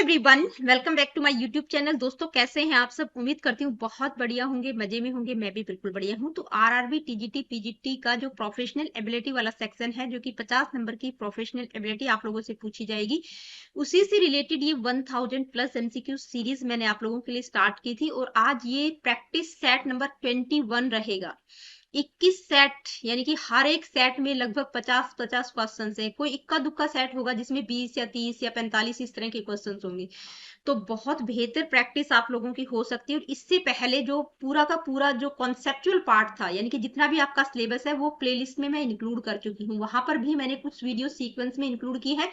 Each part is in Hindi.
Everyone, welcome back to my YouTube channel. दोस्तों, कैसे हैं आप सब? उम्मीद करती हूँ बहुत बढ़िया होंगे, मजे में होंगे। मैं भी बिल्कुल बढ़िया हूँ। तो आरआरबी, टीजीटी, पीजीटी का जो प्रोफेशनल एबिलिटी वाला सेक्शन है, जो कि 50 नंबर की प्रोफेशनल एबिलिटी आप लोगों से पूछी जाएगी, उसी से रिलेटेड ये 1000 प्लस एमसीक्यू सीरीज मैंने आप लोगों के लिए स्टार्ट की थी। और आज ये प्रैक्टिस सेट नंबर 21 रहेगा। 21 सेट, यानी कि हर एक सेट में लगभग 50-50 क्वेश्चन है। कोई इक्का दुक्का सेट होगा जिसमें 20 या 30 या 45 इस तरह के क्वेश्चन होंगे। तो बहुत बेहतर प्रैक्टिस आप लोगों की हो सकती है। और इससे पहले जो पूरा का पूरा जो कॉन्सेप्चुअल पार्ट था, यानी कि जितना भी आपका सिलेबस है, वो प्लेलिस्ट में मैं इंक्लूड कर चुकी हूँ। वहां पर भी मैंने कुछ वीडियो सीक्वेंस में इंक्लूड की है,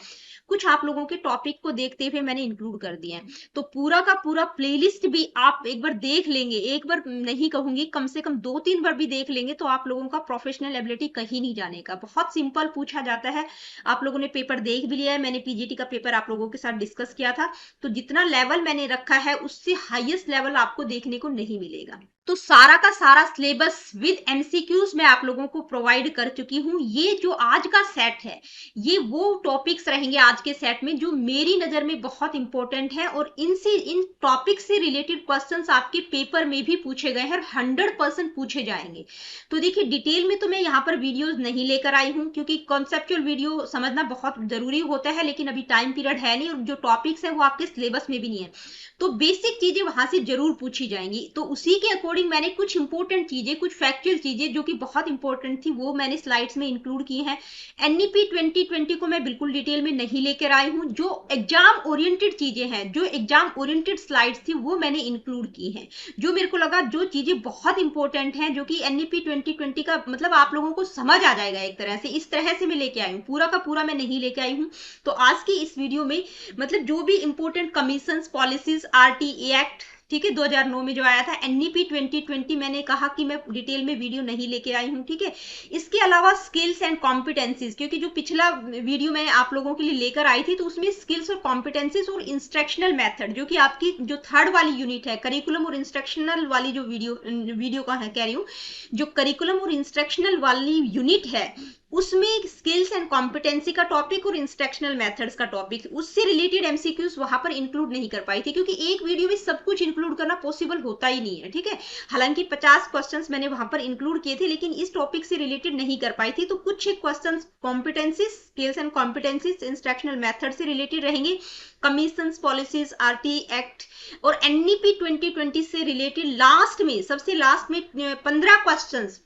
कुछ आप लोगों के टॉपिक को देखते हुए मैंने इंक्लूड कर दिया है। तो पूरा का पूरा प्लेलिस्ट भी आप एक बार देख लेंगे, एक बार नहीं कहूंगी, कम से कम 2-3 बार भी देख लेंगे, तो आप लोगों का प्रोफेशनल एबिलिटी कहीं नहीं जाने का। बहुत सिंपल पूछा जाता है। आप लोगों ने पेपर देख भी लिया है, मैंने पीजीटी का पेपर आप लोगों के साथ डिस्कस किया था। तो जितना लेवल मैंने रखा है, उससे हाईएस्ट लेवल आपको देखने को नहीं मिलेगा। तो सारा का सारा सिलेबस विद एमसीक्यूज मैं आप लोगों को प्रोवाइड कर चुकी हूँ। ये जो आज का सेट है, ये वो टॉपिक्स रहेंगे आज के सेट में जो मेरी नजर में बहुत इंपॉर्टेंट है। और इन टॉपिक से रिलेटेड क्वेश्चंस आपके पेपर में भी पूछे गए हैं, 100% पूछे जाएंगे। तो देखिए, डिटेल में तो मैं यहाँ पर वीडियोस नहीं लेकर आई हूँ, क्योंकि कॉन्सेप्चुअल वीडियो समझना बहुत जरूरी होता है, लेकिन अभी टाइम पीरियड है नहीं, और जो टॉपिक्स है वो आपके सिलेबस में भी नहीं है। तो बेसिक चीजें वहां से जरूर पूछी जाएंगी। तो उसी के अकॉर्डिंग मैंने कुछ इंपॉर्टेंट चीजें, कुछ फैक्चुअल चीजें जो कि बहुत इंपॉर्टेंट थी, वो मैंने स्लाइड्स में इंक्लूड की हैं। एनईपी 2020 को मैं बिल्कुल डिटेल में नहीं लेकर आई हूँ। जो एग्जाम ओरिएंटेड चीजें हैं, जो एग्जाम ओरिएंटेड स्लाइड्स थी, वो मैंने इंक्लूड की हैं। जो मेरे को लगा जो चीजें बहुत इंपॉर्टेंट हैं, जो कि एनईपी 2020 का मतलब आप लोगों को समझ आ जाएगा एक तरह से, इस तरह से मैं लेके आई हूँ। पूरा का पूरा मैं नहीं लेके आई हूँ। तो आज की इस वीडियो में मतलब जो भी important commission, policies, RTA act, ठीक है, 2009 में जो आया था, एनईपी 2020, मैंने कहा कि मैं डिटेल में वीडियो नहीं लेके आई हूँ, ठीक है। इसके अलावा स्किल्स एंड कॉम्पिटेंसीज, क्योंकि जो पिछला वीडियो मैं आप लोगों के लिए लेकर आई थी, तो उसमें स्किल्स और कॉम्पिटेंसीज और इंस्ट्रक्शनल मेथड, जो कि आपकी जो थर्ड वाली यूनिट है, करिकुलम और इंस्ट्रक्शनल वाली जो वीडियो का है, कह रही हूँ, जो करिकुलम और इंस्ट्रक्शनल वाली यूनिट है, उसमें स्किल्स एंड कॉम्पिटेंसी का टॉपिक और इंस्ट्रक्शनल मेथड्स का टॉपिक, उससे रिलेटेड एमसीक्यूज वहां पर इंक्लूड नहीं कर पाई थी, क्योंकि एक वीडियो में सब कुछ इंक्लूड करना पॉसिबल होता ही नहीं है, ठीक है। हालांकि 50 क्वेश्चंस मैंने वहां पर इंक्लूड किए थे, लेकिन इस टॉपिक से रिलेटेड नहीं कर पाई थी। तो कुछ questions competencies, skills and competencies, instructional method से रिलेटेड रहेंगे। कमीशंस, पॉलिसीज, आरटी एक्ट और एनईपी 2020 से रिलेटेड लास्ट में, सबसे लास्ट में 15 क्वेश्चंस,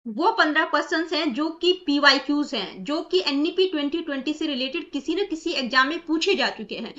वो 15 क्वेश्चंस हैं जो कि पीवाईक्यूज हैं, जो कि एनईपी 2020 से रिलेटेड किसी न किसी एग्जाम में पूछे जा चुके हैं,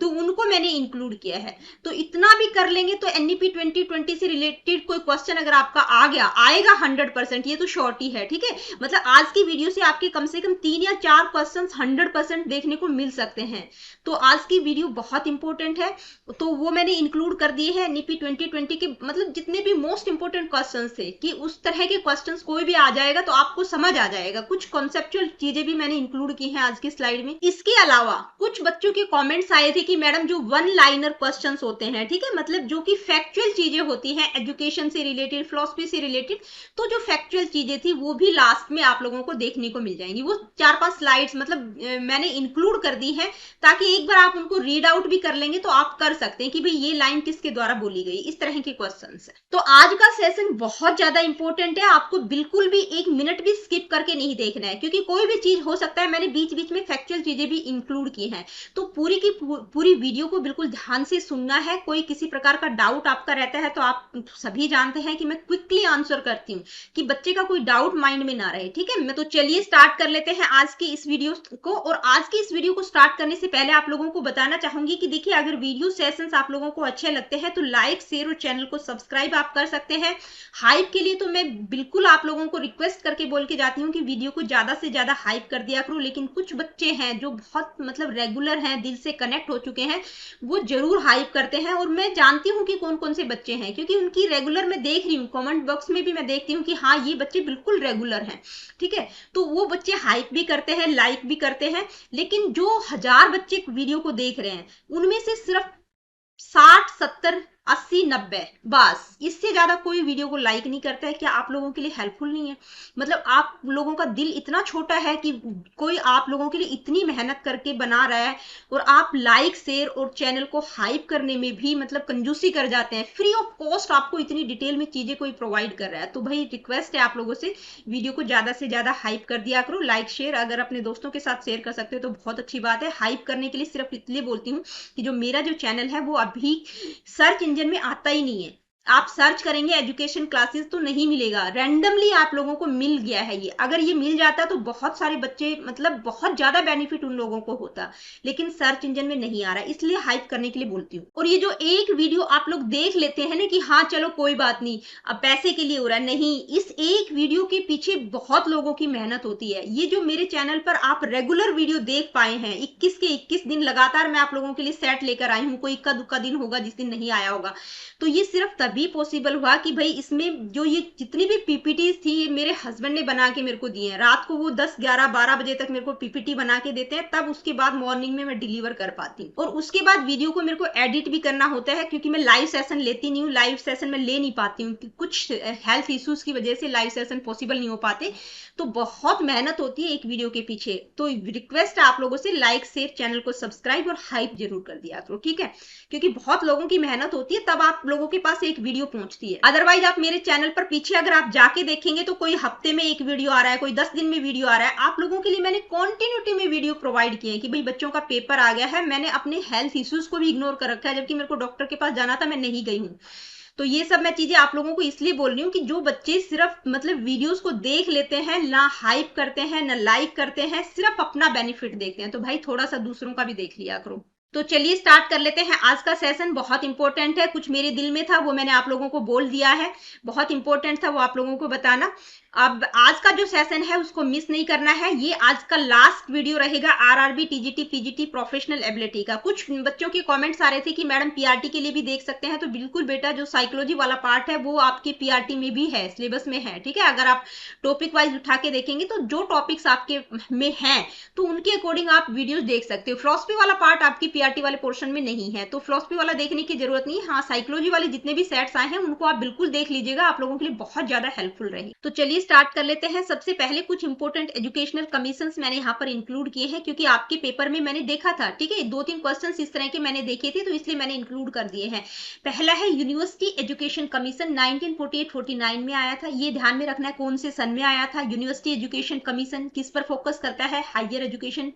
तो उनको मैंने इंक्लूड किया है। तो इतना भी कर लेंगे तो एनईपी 2020 से रिलेटेड कोई क्वेश्चन अगर आपका आ गया, आएगा 100%, ये तो शॉर्ट ही है, ठीक है। मतलब आज की वीडियो से आपके कम से कम 3 या 4 क्वेश्चन 100% देखने को मिल सकते हैं। तो आज की वीडियो बहुत इंपॉर्टेंट है, तो वो मैंने इंक्लूड कर दिए हैं। एनईपी 2020 के मतलब जितने भी मोस्ट इंपॉर्टेंट क्वेश्चन थे, कि उस तरह के क्वेश्चन कोई भी आ जाएगा तो आपको समझ आ जाएगा। कुछ कॉन्सेप्चुअल चीजें भी मैंने इंक्लूड की हैं आज की स्लाइड में। इसके अलावा कुछ बच्चों के कमेंट्स आए थे कि मैडम जो 1 लाइनर क्वेश्चंस होते हैं, ठीक है, मतलब जो कि फैक्चुअल चीजें होती हैं, एजुकेशन से रिलेटेड, फिलॉसफी से रिलेटेड, तो जो फैक्चुअल चीजें थी वो भी लास्ट में आप लोगों को देखने को मिल जाएंगी। वो 4-5 स्लाइड्स मतलब मैंने इंक्लूड कर दी है, ताकि एक बार आप उनको रीड आउट भी कर लेंगे तो आप कर सकते हैं कि भाई ये लाइन किसके द्वारा बोली गई, इस तरह के क्वेश्चंस है। तो आज का सेशन बहुत ज्यादा इंपॉर्टेंट है, आपको बिल्कुल भी 1 मिनट भी स्किप करके नहीं देखना है, क्योंकि कोई भी चीज हो सकता है, मैंने बीच बीच में फैक्चुअल चीजें भी इंक्लूड की हैं। तो पूरी की पूरी वीडियो को बिल्कुल ध्यान से सुनना है। कोई किसी प्रकार का डाउट आपका रहता है तो आप सभी जानते हैं कि मैं क्विकली आंसर करती हूँ, कि बच्चे का कोई डाउट माइंड में ना रहे, ठीक है। मैं तो चलिए स्टार्ट कर लेते हैं आज की इस वीडियो को। और आज की इस वीडियो को स्टार्ट करने से पहले आप लोगों को बताना चाहूंगी कि देखिए, अगर वीडियो सेशंस आप लोगों को अच्छे लगते हैं तो लाइक, शेयर और चैनल को सब्सक्राइब आप कर सकते हैं। हाइप के लिए तो मैं बिल्कुल आप लोगों को रिक्वेस्ट करके बोल के जाती हूँ कि वीडियो को ज्यादा से ज्यादा हाइप कर दिया करो, लेकिन कुछ बच्चे हैं जो बहुत मतलब रेगुलर हैं, दिल से कनेक्ट हो चुके हैं, वो जरूर हाइप करते हैं। और मैं जानती हूँ कि कौन कौन से बच्चे हैं, क्योंकि उनकी रेगुलर मैं देख रही हूँ, कमेंट बॉक्स में भी मैं देखती हूँ कि हाँ, ये बच्चे बिल्कुल रेगुलर हैं, ठीक है। तो वो बच्चे हाइप भी करते हैं, लाइक भी करते हैं। लेकिन जो 1000 बच्चे वीडियो को देख रहे हैं, उनमें से सिर्फ 60-70 80-90, बस इससे ज्यादा कोई वीडियो को लाइक नहीं करता है। क्या आप लोगों के लिए हेल्पफुल नहीं है? मतलब आप लोगों का दिल इतना छोटा है कि कोई आप लोगों के लिए इतनी मेहनत करके बना रहा है और आप लाइक शेयर और चैनल को हाइप करने में भी मतलब कंजूसी कर जाते हैं। फ्री ऑफ कॉस्ट आपको इतनी डिटेल में चीजें कोई प्रोवाइड कर रहा है। तो भाई रिक्वेस्ट है आप लोगों से, वीडियो को ज्यादा से ज्यादा हाइप कर दिया करो, लाइक शेयर अगर अपने दोस्तों के साथ शेयर कर सकते हो तो बहुत अच्छी बात है। हाइप करने के लिए सिर्फ इसलिए बोलती हूँ कि जो मेरा जो चैनल है वो अभी सर्च इंजन में आता ही नहीं है। आप सर्च करेंगे एजुकेशन क्लासेस तो नहीं मिलेगा, रैंडमली आप लोगों को मिल गया है ये। अगर ये मिल जाता तो बहुत सारे बच्चे मतलब बहुत ज्यादा बेनिफिट उन लोगों को होता, लेकिन सर्च इंजन में नहीं आ रहा, इसलिए हाइप करने के लिए बोलती हूँ। और ये जो एक वीडियो आप लोग देख लेते हैं ना कि हाँ चलो कोई बात नहीं अब पैसे के लिए हो रहा है, नहीं, इस एक वीडियो के पीछे बहुत लोगों की मेहनत होती है। ये जो मेरे चैनल पर आप रेगुलर वीडियो देख पाए हैं 21 के 21 दिन लगातार मैं आप लोगों के लिए सेट लेकर आई हूँ, कोई इक्का दुक्का दिन होगा जिस दिन नहीं आया होगा, तो ये सिर्फ तभी पॉसिबल हुआ कि भाई इसमें जो ये जितनी भी पीपीटीज थी ये मेरे हस्बैंड ने बना के मेरे को दिए हैं। रात को वो 10 11 12 बजे तक मेरे को पीपीटी बना के देते हैं, तब उसके बाद मॉर्निंग में मैं डिलीवर कर पाती हूँ। और उसके बाद वीडियो को मेरे को एडिट भी करना होता है क्योंकि मैं लाइव सेशन लेती नहीं हूँ, लाइव सेशन में ले नहीं पाती हूँ, कुछ हेल्थ इश्यूज की वजह से लाइव सेशन पॉसिबल नहीं हो पाते। तो बहुत मेहनत होती है एक वीडियो के पीछे। तो रिक्वेस्ट है आप लोगों से, लाइक शेयर, चैनल को सब्सक्राइब और हाइप जरूर कर दिया करो, ठीक है? क्योंकि बहुत लोगों की मेहनत होती है तब आप लोगों के पास एक वीडियो पहुंचती है। अदरवाइज आप मेरे चैनल पर पीछे अगर आप जाके देखेंगे तो कोई हफ्ते में एक वीडियो आ रहा है, कोई 10 दिन में वीडियो आ रहा है। आप लोगों के लिए मैंने कॉन्टिन्यूटी में वीडियो प्रोवाइड किए हैं कि भाई बच्चों का पेपर आ गया है, मैंने अपने हेल्थ इश्यूज को भी इग्नोर कर रखा है, जबकि मेरे को डॉक्टर के पास जाना था मैं नहीं गई हूँ। तो ये सब मैं चीजें आप लोगों को इसलिए बोल रही हूँ कि जो बच्चे सिर्फ मतलब वीडियोस को देख लेते हैं, ना हाइप करते हैं ना लाइक करते हैं, सिर्फ अपना बेनिफिट देखते हैं, तो भाई थोड़ा सा दूसरों का भी देख लिया करो। तो चलिए स्टार्ट कर लेते हैं। आज का सेशन बहुत इंपॉर्टेंट है, कुछ मेरे दिल में था वो मैंने आप लोगों को बोल दिया है, बहुत इंपॉर्टेंट था वो आप लोगों को बताना। अब आज का जो सेशन है उसको मिस नहीं करना है, ये आज का लास्ट वीडियो रहेगा RRB TGT PGT professional ability का। कुछ बच्चों के कमेंट्स आ रहे थे कि मैडम पीआरटी के लिए भी देख सकते हैं, तो बिल्कुल बेटा, जो साइकोलॉजी वाला पार्ट है वो आपके पीआरटी में भी है, सिलेबस में है, ठीक है? अगर आप टॉपिक वाइज उठा के देखेंगे तो जो टॉपिक्स आपके में हैं तो उनके अकॉर्डिंग आप वीडियोस देख सकते हो। फिलॉसफी वाला पार्ट आपकी पीआरटी वाले पोर्शन में नहीं है, तो फिलॉसफी वाला देखने की जरूरत नहीं। हाँ, साइकोलॉजी वाले जितने भी सेट्स आए हैं उनको आप बिल्कुल देख लीजिएगा, आप लोगों के लिए बहुत ज्यादा हेल्पफुल रहेगी। तो चलिए स्टार्ट कर लेते हैं। सबसे पहले कुछ इंपॉर्टेंट एजुकेशनल कमीशंस मैंने यहाँ पर इंक्लूड किए हैं क्योंकि आपके पेपर में मैंने देखा था, ठीक है? 2-3 क्वेश्चंस इस तरह के मैंने देखे थे तो इसलिए मैंने इंक्लूड कर दिए हैं। पहला है यूनिवर्सिटी एजुकेशन कमीशन, 1948-49 में आया था। ये ध्यान में रखना है कौन से सन में आया था। यूनिवर्सिटी एजुकेशन कमीशन किस पर फोकस करता है? हायर एजुकेशन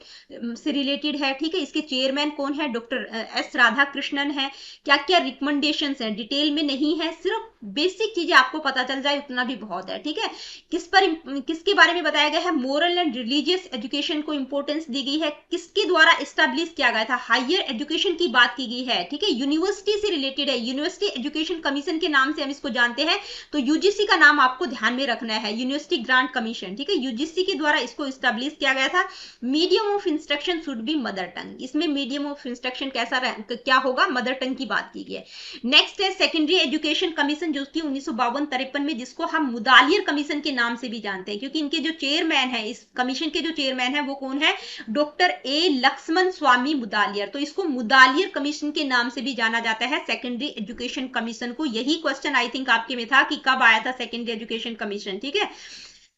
से रिलेटेड है, ठीक है? इसके चेयरमैन कौन है? डॉक्टर एस राधाकृष्णन है। क्या क्या रिकमेंडेशन है डिटेल में नहीं है, सिर्फ बेसिक चीजें आपको पता चल जाए उतना भी बहुत है, ठीक है? किसके बारे में बताया गया है? मोरल एंड रिलीजियस एजुकेशन को इंपॉर्टेंस दी गई है। किसके द्वारा एस्टैब्लिश किया गया था? हायर एजुकेशन की बात की गई है, ठीक है? यूनिवर्सिटी से रिलेटेड है, यूनिवर्सिटी एजुकेशन कमीशन के नाम से हम इसको जानते हैं। तो यूजीसी का नाम आपको ध्यान में रखना है, यूनिवर्सिटी ग्रांट कमीशन, ठीक है? यूजीसी के द्वारा इसको एस्टैब्लिश किया गया था। Medium of instruction should be mother tongue, इसमें मीडियम ऑफ इंस्ट्रक्शन क्या होगा? मदर टंग की बात की गई है। नेक्स्ट है सेकेंडरी एजुकेशन कमीशन, जो कि 1952-53 में, जिसको हम मुदालियर कमीशन के नाम से भी जानते हैं, क्योंकि इनके जो चेयरमैन है, इस कमीशन के जो चेयरमैन है वो कौन है? डॉक्टर ए लक्ष्मण स्वामी मुदालियर। तो इसको मुदालियर कमीशन के नाम से भी जाना जाता है, सेकेंडरी एजुकेशन कमीशन को। यही क्वेश्चन आई थिंक आपके में था कि कब आया था सेकेंडरी एजुकेशन कमीशन, ठीक है?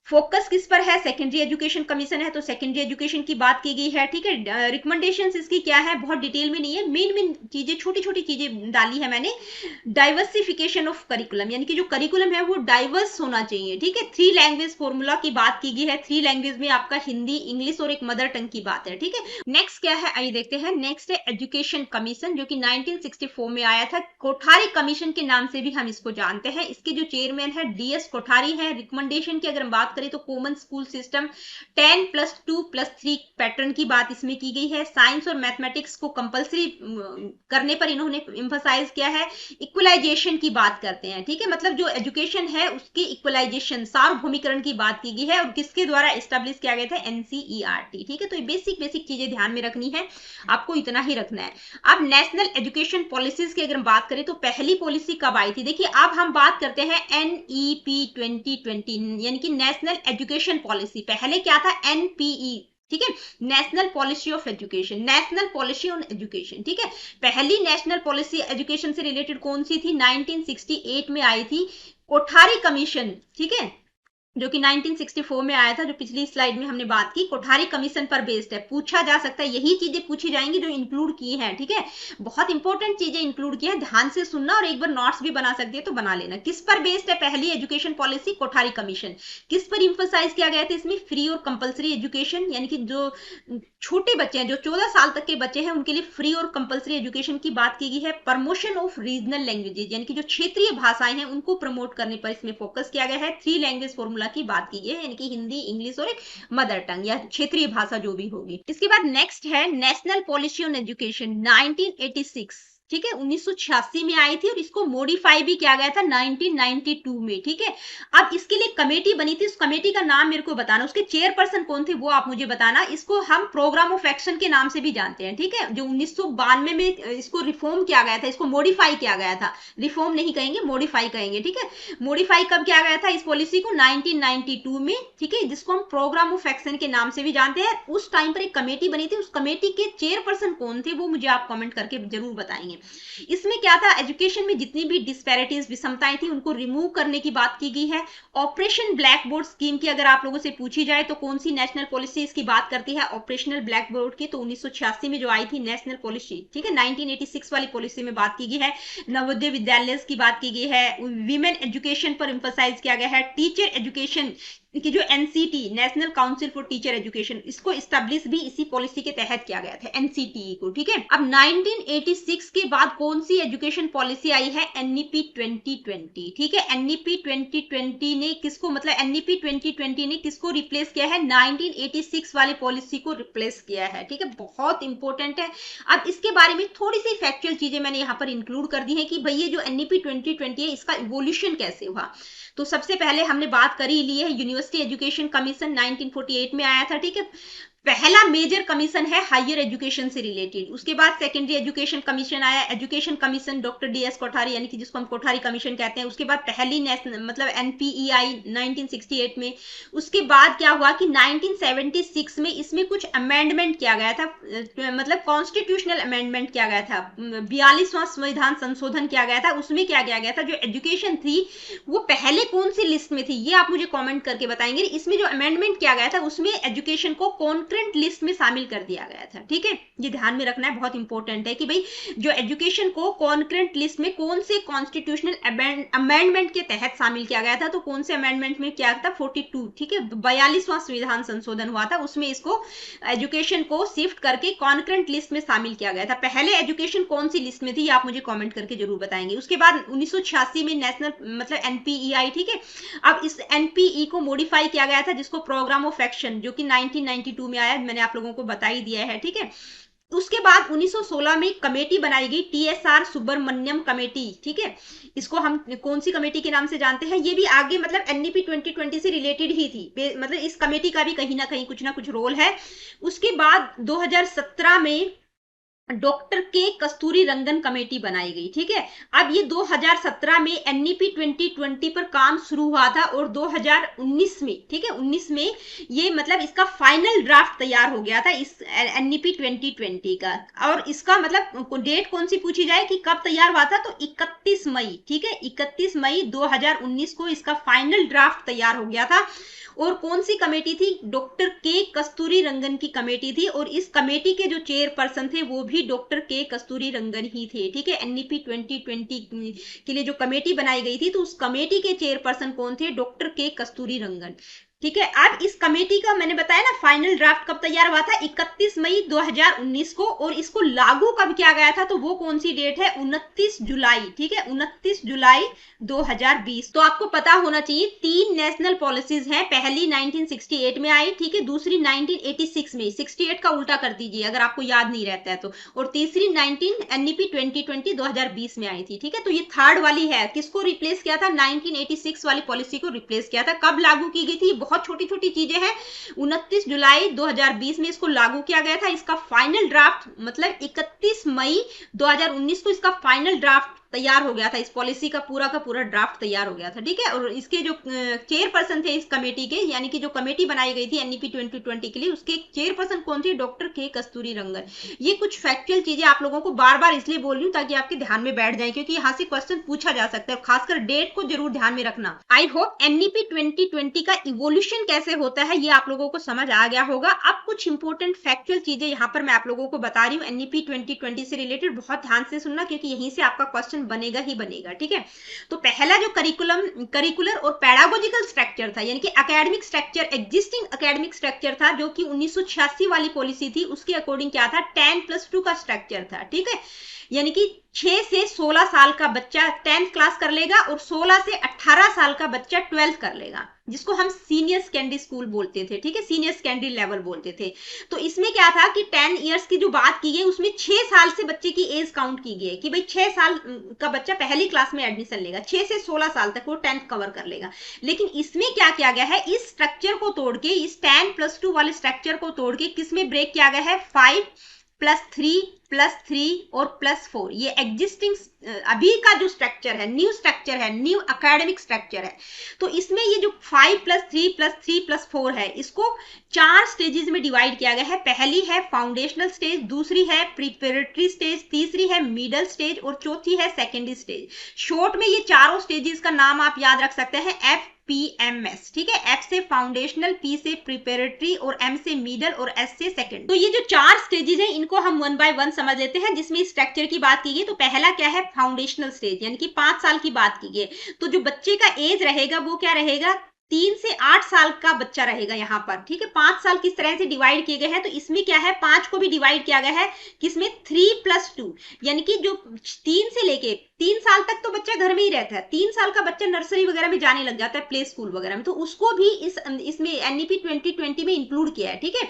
फोकस किस पर है? सेकेंडरी एजुकेशन कमीशन है, तो सेकेंडरी एजुकेशन की बात की गई है, ठीक है? रिकमेंडेशंस इसकी क्या है? बहुत डिटेल में नहीं है, मेन चीजें, छोटी छोटी चीजें डाली है मैंने। डाइवर्सिफिकेशन ऑफ करिकुलम, यानी कि जो करिकुलम है वो डाइवर्स होना चाहिए, ठीक है? 3 लैंग्वेज फॉर्मूला की बात की गई है। 3 लैंग्वेज में आपका हिंदी, इंग्लिश और एक मदर टंग की बात है, ठीक है? नेक्स्ट क्या है आइए देखते हैं। नेक्स्ट है एजुकेशन कमीशन, जो कि 1964 में आया था। कोठारी कमीशन के नाम से भी हम इसको जानते हैं। इसके जो चेयरमैन है डीएस कोठारी है। रिकमेंडेशन की अगर हम बात करें तो कॉमन स्कूल सिस्टम, 10+2+3 पैटर्न की बात इसमें की गई है। साइंस और मैथमेटिक्स को कंपलसरी करने पर इन्होंने एम्फसाइज किया है। इक्वलाइजेशन की बात करते हैं, ठीक है? मतलब जो एजुकेशन है उसकी इक्वलाइजेशन, सार्वभौमिकरण की बात की गई है, और किसके द्वारा एस्टेब्लिश किया गया था? एनसीईआरटी, ठीक है? तो ये बेसिक चीजें ध्यान में रखनी है, आपको इतना ही रखना है। अब नेशनल एजुकेशन पॉलिसीज की अगर हम बात करें तो पहली पॉलिसी कब आई थी? देखिए, अब हम बात करते हैं NEP 2020, यानी कि नेशनल एजुकेशन पॉलिसी। पहले क्या था? NPE, ठीक है। National policy of education, national policy on education, ठीक है। पहली नेशनल पॉलिसी एजुकेशन से रिलेटेड कौन सी थी? 1968 में आई थी कोठारी कमीशन, ठीक है, जो कि 1964 में आया था, जो पिछली स्लाइड में हमने बात की। कोठारी कमीशन पर बेस्ड है, पूछा जा सकता है, यही चीजें पूछी जाएंगी जो इंक्लूड की हैं, ठीक है। बहुत इंपॉर्टेंट चीजें इंक्लूड की है, ध्यान से सुनना और एक बार नोट्स भी बना सकती है तो बना लेना। किस पर बेस्ड है पहली एजुकेशन पॉलिसी? कोठारी कमीशन। किस पर इंफोसाइज किया गया था इसमें? फ्री और कंपलसरी एजुकेशन, यानी कि जो छोटे बच्चे हैं, जो 14 साल तक के बच्चे हैं, उनके लिए फ्री और कंपलसरी एजुकेशन की बात की गई है। प्रमोशन ऑफ रीजनल लैंग्वेजेज, यानी कि जो क्षेत्रीय भाषाएं हैं उनको प्रमोट करने पर इसमें फोकस किया गया है। 3 लैंग्वेज फॉर्मूला की बात की गई है, यानी कि हिंदी, इंग्लिश और एक मदर टंग या क्षेत्रीय भाषा जो भी होगी। इसके बाद नेक्स्ट है नेशनल पॉलिसी ऑन एजुकेशन 1986, ठीक है, 1986 में आई थी और इसको मॉडिफाई भी किया गया था 1992 में, ठीक है। अब इसके लिए कमेटी बनी थी, उस कमेटी का नाम मेरे को बताना, उसके चेयरपर्सन कौन थे वो आप मुझे बताना। इसको हम प्रोग्राम ऑफ एक्शन के नाम से भी जानते हैं, ठीक है। जो 1992 में इसको रिफॉर्म किया गया था, इसको मॉडिफाई किया गया था, रिफॉर्म नहीं कहेंगे, मॉडिफाई कहेंगे, ठीक है। मॉडिफाई कब किया गया था इस पॉलिसी को? 1992 में, ठीक है, जिसको हम प्रोग्राम ऑफ एक्शन के नाम से भी जानते हैं। उस टाइम पर एक कमेटी बनी थी, उस कमेटी के चेयरपर्सन कौन थे वो मुझे आप कमेंट करके जरूर बताएंगे। इसमें क्या था? एजुकेशन में जितनी भी डिस्पैरिटीज, विषमताएं थी, उनको रिमूव करने की बात की गई है। ऑपरेशन ब्लैक बोर्ड स्कीम की अगर आप लोगों से पूछी जाए तो कौन सी नेशनल पॉलिसी इसकी बात करती है? ऑपरेशनल ब्लैक बोर्ड की, तो 1986 में जो आई थी नेशनल पॉलिसी, ठीक है, 1986 वाली पॉलिसी में बात की गई है। नवोदय विद्यालय की बात की गई है। वीमेन एजुकेशन पर एम्फसाइज किया गया है। टीचर एजुकेशन कि जो NCT, national council for teacher education, इसको इस्टेब्लिश भी इसी पॉलिसी के तहत किया गया था, एनसीटीई को, ठीक है। अब 1986 के बाद कौन सी एजुकेशन पॉलिसी आई है? एनईपी 2020, ठीक है। एनईपी 2020 ने किसको, मतलब एनईपी 2020 ने किसको रिप्लेस किया है? 1986 वाली पॉलिसी को रिप्लेस किया है, ठीक है। बहुत इंपॉर्टेंट है। अब इसके बारे में थोड़ी सी फैक्चुअल चीजें मैंने यहाँ पर इंक्लूड कर दी है कि भाई ये जो एनईपी 2020 है इसका इवोल्यूशन कैसे हुआ। तो सबसे पहले हमने बात कर ही ली है, यूनिवर्सिटी एजुकेशन कमीशन 1948 में आया था, ठीक है। पहला मेजर कमीशन है हायर एजुकेशन से रिलेटेड। उसके बाद सेकेंडरी एजुकेशन कमीशन आया, education commission doctor DS Kothari, यानी कि जिसको हम कोठारी कमीशन कहते हैं। उसके बाद पहली नेशनल मतलब एनपीईआई 1968 में। उसके बाद क्या हुआ कि 1976 में इसमें कुछ अमेंडमेंट किया गया था, मतलब कॉन्स्टिट्यूशनल अमेंडमेंट किया गया था, 42वां संविधान संशोधन किया गया था। उसमें क्या किया गया था, जो एजुकेशन थी वो पहले कौन सी लिस्ट में थी ये आप मुझे कॉमेंट करके बताएंगे। इसमें जो अमेंडमेंट किया गया था उसमें एजुकेशन को कॉन्करेंट लिस्ट में शामिल कर दिया गया था, ठीक है। ये ध्यान में रखना है, बहुत इंपॉर्टेंट है कि भाई जो एजुकेशन को कॉन्करेंट लिस्ट में कौन से कॉन्स्टिट्यूशनल अमेंडमेंट के तहत शामिल किया गया था। तो कौन से अमेंडमेंट में क्या था? 42, ठीक है, 42वां संविधान संशोधन हुआ था, उसमें इसको एजुकेशन को शिफ्ट करके कॉन्करेंट लिस्ट में शामिल किया गया था। पहले एजुकेशन कौन सी लिस्ट में थी आप मुझे कमेंट करके जरूर बताएंगे। उसके बाद 1986 में नेशनल मतलब एनपीईआई, ठीक है। अब इस एनपीई को मॉडिफाई किया गया था, जिसको प्रोग्राम ऑफ एक्शन, जो कि 1992 में आया, मैंने आप लोगों को बता ही दिया है, ठीक है। उसके बाद 1916 में कमेटी बनाई गई, टीएसआर सुब्रमण्यम कमेटी, ठीक है। इसको हम कौन सी कमेटी के नाम से जानते हैं? ये भी आगे मतलब एनईपी 2020 से रिलेटेड ही थी, मतलब इस कमेटी का भी कहीं ना कहीं कुछ ना कुछ रोल है। उसके बाद 2017 में डॉक्टर के कस्तूरी रंगन कमेटी बनाई गई, ठीक है। अब ये 2017 में एनईपी 2020 पर काम शुरू हुआ था और 2019 में, ठीक है, 19 में ये मतलब इसका फाइनल ड्राफ्ट तैयार हो गया था इस एनईपी 2020 का। और इसका मतलब डेट कौन सी पूछी जाए कि कब तैयार हुआ था, तो 31 मई, ठीक है, 31 मई 2019 को इसका फाइनल ड्राफ्ट तैयार हो गया था। और कौन सी कमेटी थी? डॉक्टर के कस्तूरी रंगन की कमेटी थी, और इस कमेटी के जो चेयरपर्सन थे वो भी डॉक्टर के कस्तूरी रंगन ही थे, ठीक है। एनईपी 2020 के लिए जो कमेटी बनाई गई थी तो उस कमेटी के चेयरपर्सन कौन थे? डॉक्टर के कस्तूरी रंगन, ठीक है। अब इस कमेटी का मैंने बताया ना फाइनल ड्राफ्ट कब तैयार हुआ था? 31 मई 2019 को। और इसको लागू कब किया गया था? तो वो कौन सी डेट है? 29 जुलाई, ठीक है, 29 जुलाई 2020। तो आपको पता होना चाहिए 3 नेशनल पॉलिसीज हैं। पहली 1968 में आई, ठीक है, दूसरी 1986 में, 68 का उल्टा कर दीजिए अगर आपको याद नहीं रहता है तो, और तीसरी एनईपी 2020 2020 में आई थी, ठीक है। तो ये थर्ड वाली है, किसको रिप्लेस किया था? 1986 वाली पॉलिसी को रिप्लेस किया था। कब लागू की गई थी? बहुत छोटी छोटी चीजें हैं, 29 जुलाई 2020 में इसको लागू किया गया था। इसका फाइनल ड्राफ्ट मतलब 31 मई 2019 को इसका फाइनल ड्राफ्ट तैयार हो गया था, इस पॉलिसी का पूरा ड्राफ्ट तैयार हो गया था, ठीक है। और इसके जो चेयरपर्सन थे इस कमेटी के, यानी कि जो कमेटी बनाई गई थी एनईपी 2020 के लिए, उसके चेयरपर्सन कौन थे? डॉक्टर के कस्तूरी रंगन। ये कुछ फैक्चुअल चीजें आप लोगों को बार बार इसलिए बोल रही हूँ ताकि आपके ध्यान में बैठ जाए, क्योंकि यहाँ से क्वेश्चन पूछा जा सकता है, और खासकर डेट को जरूर ध्यान में रखना। आई होप एनईपी 2020 का इवोल्यूशन कैसे होता है ये आप लोगों को समझ आ गया होगा। अब कुछ इंपॉर्टेंट फैक्चुअल चीजें यहाँ पर मैं आप लोगों को बता रही हूँ एनईपी 2020 से रिलेटेड, बहुत ध्यान से सुनना, क्योंकि यहीं से आपका क्वेश्चन बनेगा ही बनेगा, ठीक है। तो पहला जो करिकुलर और पैडागोजिकल स्ट्रक्चर था, यानी कि academic structure, existing academic structure था, जो कि 1986 वाली पॉलिसी थी, उसके अकॉर्डिंग क्या था? 10+2 का स्ट्रक्चर था, ठीक है। यानी कि 6 से 16 साल का बच्चा 10th क्लास कर लेगा और 16 से 18 साल का बच्चा 12th कर लेगा, जिसको हम सीनियर सेकेंडरी स्कूल बोलते थे, ठीक है, सीनियर सेकेंडरी लेवल बोलते थे। तो इसमें क्या था कि 10 इयर्स की जो बात की गई उसमें 6 साल से बच्चे की एज काउंट की गई कि भाई 6 साल का बच्चा पहली क्लास में एडमिशन लेगा, 6 से 16 साल तक वो 10th कवर कर लेगा। लेकिन इसमें क्या किया गया है? इस स्ट्रक्चर को तोड़ के, इस 10+2 वाले स्ट्रक्चर को तोड़ के किसमें ब्रेक किया गया है? 5+3+3 और +4, ये एग्जिस्टिंग अभी का जो स्ट्रक्चर है, न्यू एकेडमिक स्ट्रक्चर है। तो इसमें ये जो 5+3+3+4 है, इसको 4 स्टेजेस में डिवाइड किया गया है। पहली है फाउंडेशनल स्टेज, दूसरी है प्रिपरेटरी स्टेज, तीसरी है मिडल स्टेज और चौथी है सेकेंडरी स्टेज। शॉर्ट में ये चारों स्टेजेस का नाम आप याद रख सकते हैं, FPMS, ठीक है। F से फाउंडेशनल, P से प्रिपरेटरी और M से मिडल और S से सेकंड। तो ये जो 4 स्टेजेस हैं इनको हम 1 बाय 1 समझ लेते हैं, जिसमें स्ट्रक्चर की बात की गई। तो पहला क्या है? फाउंडेशनल स्टेज, यानी कि 5 साल की बात की गई। तो जो बच्चे का एज रहेगा वो क्या रहेगा? 3 से 8 साल का बच्चा रहेगा यहाँ पर, ठीक है। 5 साल किस तरह से डिवाइड किए गए हैं? तो इसमें क्या है? 5 को भी डिवाइड किया गया है किसमें? 3+2, यानी कि जो 3 से लेके 3 साल तक तो बच्चा घर में ही रहता है, 3 साल का बच्चा नर्सरी वगैरह में जाने लग जाता है, प्ले स्कूल वगैरह में, तो उसको भी इसमें एनईपी 2020 में इंक्लूड किया है, ठीक है।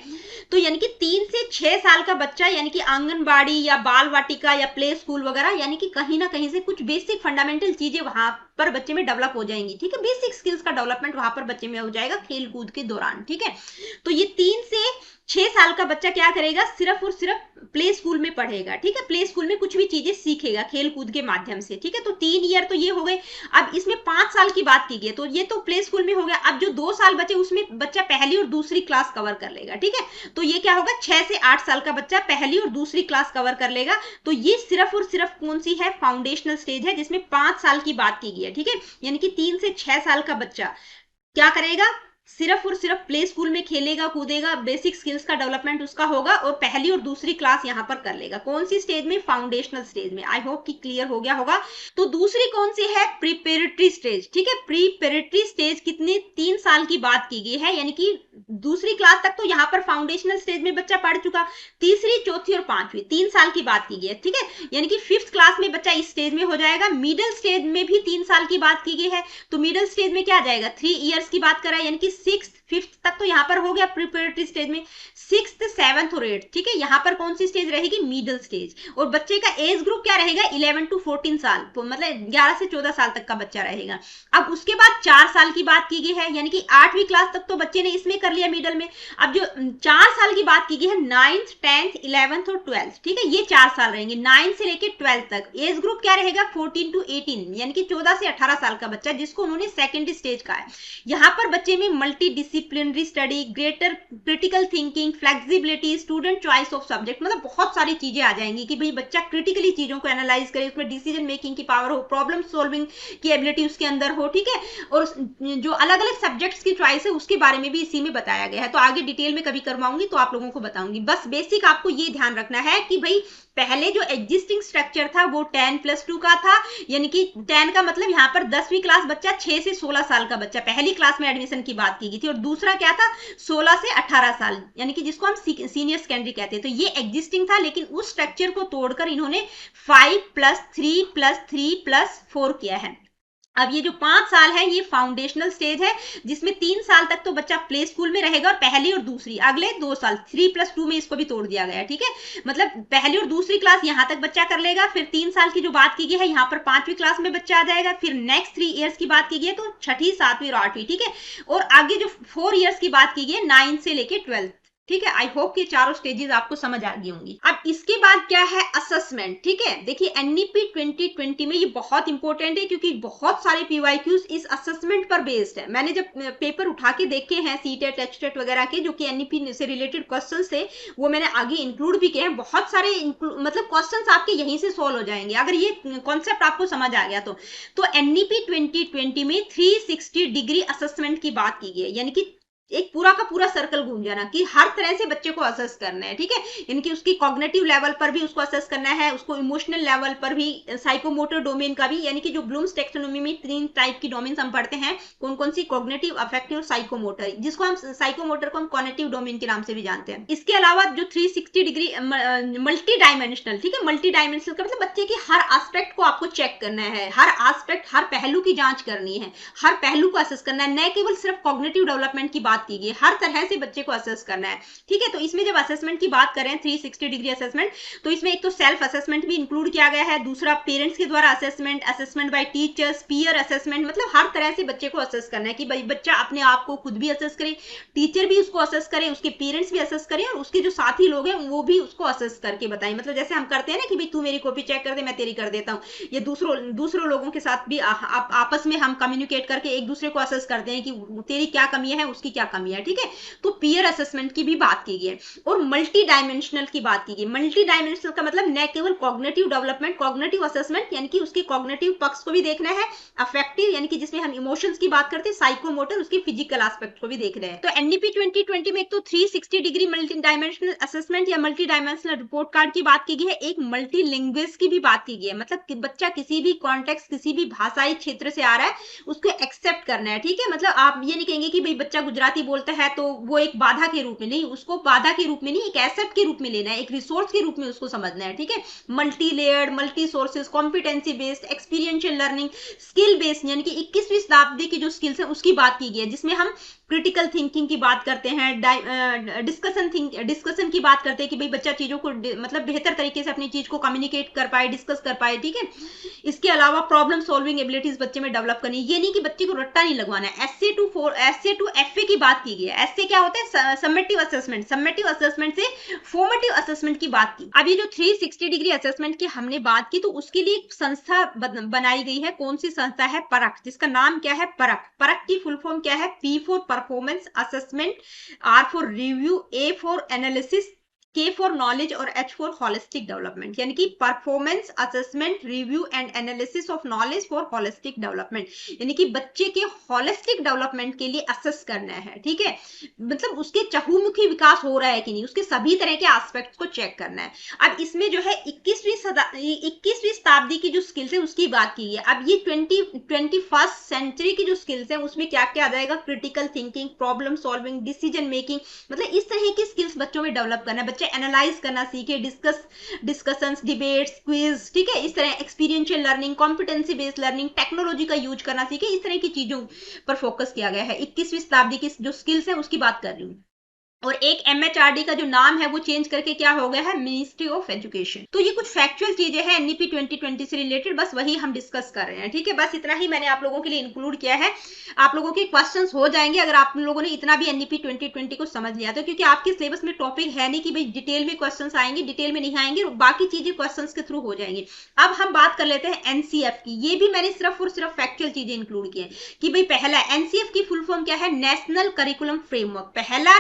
तो यानी कि 3 से 6 साल का बच्चा, यानी कि आंगनबाड़ी या बाल वाटिका या प्ले स्कूल वगैरह, यानी कि कहीं ना कहीं से कुछ बेसिक फंडामेंटल चीजें वहां पर बच्चे में डेवलप हो जाएंगी, ठीक है। बेसिक स्किल्स का डेवलपमेंट वहां पर बच्चे में हो जाएगा खेल कूद के दौरान, ठीक है। तो ये 3 से 6 साल का बच्चा क्या करेगा? सिर्फ और सिर्फ प्ले स्कूल में पढ़ेगा, ठीक है। प्ले स्कूल में कुछ भी चीजें सीखेगा खेल कूद के माध्यम से, ठीक है। तो 3 ईयर तो ये हो गए। अब इसमें 5 साल की बात की गई, तो ये तो प्ले स्कूल में हो गया। अब जो 2 साल बचे उसमें बच्चा पहली और दूसरी क्लास कवर कर लेगा, ठीक है। तो ये क्या होगा? 6 से 8 साल का बच्चा पहली और दूसरी क्लास कवर कर लेगा। तो ये सिर्फ और सिर्फ कौन सी है? फाउंडेशनल स्टेज है, जिसमें 5 साल की बात की गई है, ठीक है। यानी कि 3 से 6 साल का बच्चा क्या करेगा? सिर्फ और सिर्फ प्ले स्कूल में खेलेगा कूदेगा, बेसिक स्किल्स का डेवलपमेंट उसका होगा और पहली और दूसरी क्लास यहां पर कर लेगा। कौन सी स्टेज में? फाउंडेशनल स्टेज में। आई होप कि क्लियर हो गया होगा। तो दूसरी कौन सी है? प्रिपरेटरी स्टेज, ठीक है। प्रिपरेटरी स्टेज कितने? 3 साल की बात की गई है, यानी कि दूसरी क्लास तक तो यहां पर फाउंडेशनल स्टेज में बच्चा पढ़ चुका, तीसरी चौथी और पांचवी 3 साल की बात की गई है, ठीक है। यानी कि 5th क्लास में बच्चा इस स्टेज में हो जाएगा। मिडिल स्टेज में भी 3 साल की बात की गई है, तो मिडिल स्टेज में क्या आ जाएगा? 3 इयर्स की बात करा, यानी कि 6th 5th तक तो यहाँ पर हो गया प्रिपरेटरी स्टेज में। 6th 7th और 8th, ठीक है। यहाँ पर कौन सी स्टेज रहेगी? Middle stage. और बच्चे का एज ग्रुप क्या रहेगा? 11 to 14 साल, तो मतलब 11 से 14 साल तक का बच्चा रहेगा। अब उसके बाद 4 साल की बात की गई है, यानी कि 8वीं क्लास तक तो बच्चे ने इसमें कर लिया मिडिल में। अब जो 4 साल की बात की गई है 9th 10th 11th और 12th, ठीक है। ये 4 साल रहेंगे 9 से लेके 12 तक। एज ग्रुप क्या रहेगा? 14 to 18, यानी कि 14 से 18 साल का बच्चा, जिसको उन्होंने सेकेंडरी स्टेज का है। यहाँ पर बच्चे में multi disciplinary study, greater critical thinking, flexibility, student choice of subject, मतलब बहुत सारी चीजें आ जाएंगी कि भाई बच्चा क्रिटिकली चीजों को एनालाइज करे, उसमें डिसीजन मेकिंग की पावर हो, प्रॉब्लम सॉल्विंग की एबिलिटी उसके अंदर हो, ठीक है। और जो अलग अलग सब्जेक्ट्स की चॉइस है उसके बारे में भी इसी में बताया गया है। तो आगे डिटेल में कभी करवाऊंगी तो आप लोगों को बताऊंगी। बस बेसिक आपको ये ध्यान रखना है कि भाई पहले जो एग्जिस्टिंग स्ट्रक्चर था वो 10+2 का था, यानी कि 10 का मतलब यहाँ पर 10वीं क्लास बच्चा, 6 से 16 साल का बच्चा पहली क्लास में एडमिशन की बात की गई थी। और दूसरा क्या था? 16 से 18 साल, यानी कि जिसको हम सीनियर सेकेंडरी कहते हैं। तो ये एग्जिस्टिंग था, लेकिन उस स्ट्रक्चर को तोड़कर इन्होंने 5+3+3+4 किया है। अब ये जो 5 साल है ये फाउंडेशनल स्टेज है, जिसमें 3 साल तक तो बच्चा प्ले स्कूल में रहेगा और पहली और दूसरी अगले 2 साल 3+2 में इसको भी तोड़ दिया गया है, ठीक है। मतलब पहली और दूसरी क्लास यहां तक बच्चा कर लेगा, फिर 3 साल की जो बात की गई है यहाँ पर 5वीं क्लास में बच्चा आ जाएगा, फिर नेक्स्ट 3 इयर्स की बात की गई है तो 6ठी 7वीं और 8वीं, ठीक है। और आगे जो 4 इयर्स की बात की गई है 9 से लेके 12 ठीक है। आई होप कि चारों स्टेजेस आपको समझ आ गई होंगी। अब इसके बाद क्या है, असेसमेंट। ठीक है, देखिए एनईपी 2020 में ये बहुत इंपॉर्टेंट है क्योंकि बहुत सारे पीवाईक्यूज इस असेसमेंट पर बेस्ड है। मैंने जब पेपर उठा के देखे हैं सीटेट एचटेट वगैरह के जो कि एनईपी से रिलेटेड क्वेश्चन थे, वो मैंने आगे इंक्लूड भी किए हैं। बहुत सारे मतलब क्वेश्चन आपके यहीं से सॉल्व हो जाएंगे अगर ये कॉन्सेप्ट आपको समझ आ गया तो एनईपी 2020 में 360 डिग्री असेसमेंट की बात की गई है, यानी कि एक पूरा का पूरा सर्कल घूम जाना कि हर तरह से बच्चे को असेस करना है। ठीक है, यानी कि उसकी कॉग्निटिव लेवल पर भी उसको असेस करना है, उसको इमोशनल लेवल पर भी, साइकोमोटर डोमेन का भी, यानी कि जो ब्लूम्स टेक्सोनोमी में 3 टाइप की डोमेन्स हम पढ़ते हैं, कौन कौन सी, कॉग्निटिव, अफेक्टिव और साइकोमोटर, जिसको हम साइकोमोटर को हम कॉग्निटिव डोमेन के नाम से भी जानते हैं। इसके अलावा जो 360 डिग्री मल्टी डायमेंशनल, ठीक है, मल्टी डायमेंशनल का मतलब बच्चे के हर एस्पेक्ट को आपको चेक करना है, हर एस्पेक्ट, हर पहलू की जांच करनी है, हर पहलू को असेस करना है, न केवल सिर्फ कॉग्निटिव डेवलपमेंट की बात की गई, हर तरह से बच्चे को असेस करना है। ठीक है, तो इसमें जब असेसमेंट की बात करें 360 डिग्री असेसमेंट, तो इसमें एक तो सेल्फ असेसमेंट भी इंक्लूड किया गया है, दूसरा पेरेंट्स के द्वारा assessment, assessment bye teachers, peer assessment, मतलब हर तरह से बच्चे को असेस करना है कि भाई बच्चा अपने आप को खुद भी असेस करे, टीचर भी उसको असेस करे, उसके पेरेंट्स भी असेस करें और उसके जो साथी लोग हैं वो भी उसको असेस करके बताएं। मतलब जैसे हम करते हैं ना कि भाई तू मेरी कॉपी चेक कर दे, मैं तेरी कर देता हूँ, ये दूसरों लोगों के साथ भी आपस में हम कम्युनिकेट करके एक दूसरे को असेस करते हैं कि तेरी क्या कमी है, उसकी क्या कमी है। ठीक है, तो पीयर असेसमेंट की भी बात की गई है और मल्टी डायमेंशनल की बात की गई। मल्टी डायमेंशनल का मतलब न केवल कॉग्निटिव डेवलपमेंट, कॉग्निटिव असेसमेंट यानी कि उसके कॉग्निटिव पक्ष को भी देखना है, अफेक्टिव यानी कि जिसमें हम इमोशंस की बात करते हैं, साइकोमोटर उसके फिजिकल एस्पेक्ट को भी देख रहे हैं। तो एनडीपी 2020 में एक तो 360 डिग्री मल्टी डायमेंशनल असेसमेंट या मल्टी डायमेंशनल रिपोर्ट कार्ड की बात की गई है, एक मल्टी लैंग्वेज की भी बात की गई है, मतलब कि बच्चा किसी भी कॉन्टेक्स्ट, किसी भी भाषाई क्षेत्र से आ रहा है उसको एक्सेप्ट करना है। ठीक है, मतलब आप ये नहीं कहेंगे कि भाई बच्चा गुजराती बोलता है तो वो एक बाधा के रूप में नहीं, उसको बाधा के रूप में नहीं, एक एसेट के रूप में लेना है, एक रिसोर्स के रूप में उसको समझना है। ठीक है, multi layered, multi sources, competency based, experiential learning, skill based, यानी कि 21वीं शताब्दी की जो स्किल्स है उसकी बात की गई है, जिसमें हम क्रिटिकल थिंकिंग की बात करते हैं, डिस्कशन की बात करते हैं कि भाई बच्चा चीजों को मतलब बेहतर तरीके से अपनी चीज को कम्युनिकेट कर पाए, डिस्कस कर पाए। ठीक है, इसके अलावा प्रॉब्लम सॉल्विंग एबिलिटीज बच्चे में डेवलप करनी, ये नहीं कि बच्चे को रट्टा नहीं लगवाना है। एसए टू एफए की बात की गई है। एसए क्या होता है, समेटिव असेसमेंट, समेटिव असेसमेंट से फॉर्मेटिव असेसमेंट की बात की। अब ये जो 360 डिग्री असेसमेंट की हमने बात की, तो उसके लिए एक संस्था बनाई गई है। कौन सी संस्था है, परख, जिसका नाम क्या है, परख। परख की फुल फॉर्म क्या है, P for performance assessment, R for review, A for analysis, K for knowledge और एच फॉर होलिस्टिक डेवलपमेंट, यानी कि performance assessment, review and analysis of knowledge for holistic development, यानी कि बच्चे के होलिस्टिक डेवलपमेंट के लिए असेस करना है। ठीक है, मतलब उसके चहुमुखी विकास हो रहा है कि नहीं, उसके सभी तरह के एस्पेक्ट्स को चेक करना है। अब इसमें जो है 21वीं शताब्दी की जो स्किल्स है उसकी बात की है। अब ये 21st सेंचुरी की जो स्किल्स है उसमें क्या क्या आ जाएगा, critical thinking, problem solving, decision making, मतलब इस तरह की स्किल्स बच्चों में डेवलप करना है। एनालाइज करना सीखे, डिस्कशंस, डिबेट्स, क्विज, ठीक है, इस तरह experiential learning, competency based learning, technology का यूज करना सीखे, इस तरह की चीजों पर फोकस किया गया है। 21वीं शताब्दी की जो स्किल्स है उसकी बात कर रही हूँ। और एक एमएचआरडी का जो नाम है वो चेंज करके क्या हो गया है, मिनिस्ट्री ऑफ एजुकेशन। तो ये कुछ फैक्चुअल चीजें हैं एनईपी 2020 से रिलेटेड, बस वही हम डिस्कस कर रहे हैं। ठीक है, बस इतना ही मैंने आप लोगों के लिए इंक्लूड किया है। आप लोगों के क्वेश्चंस हो जाएंगे अगर आप लोगों ने इतना भी एनईपी 2020 को समझ लिया तो, क्योंकि आपके सिलेबस में टॉपिक है नहीं कि भाई डिटेल में क्वेश्चन आएंगे, डिटेल में नहीं आएंगे, बाकी चीजें क्वेश्चन के थ्रू हो जाएंगी। अब हम बात कर लेते हैं एनसीएफ की। ये भी मैंने सिर्फ और सिर्फ फैक्चुअल चीजें इंक्लूड की है कि भाई पहला एनसीएफ की फुल फॉर्म क्या है, नेशनल करिकुलम फ्रेमवर्क। पहला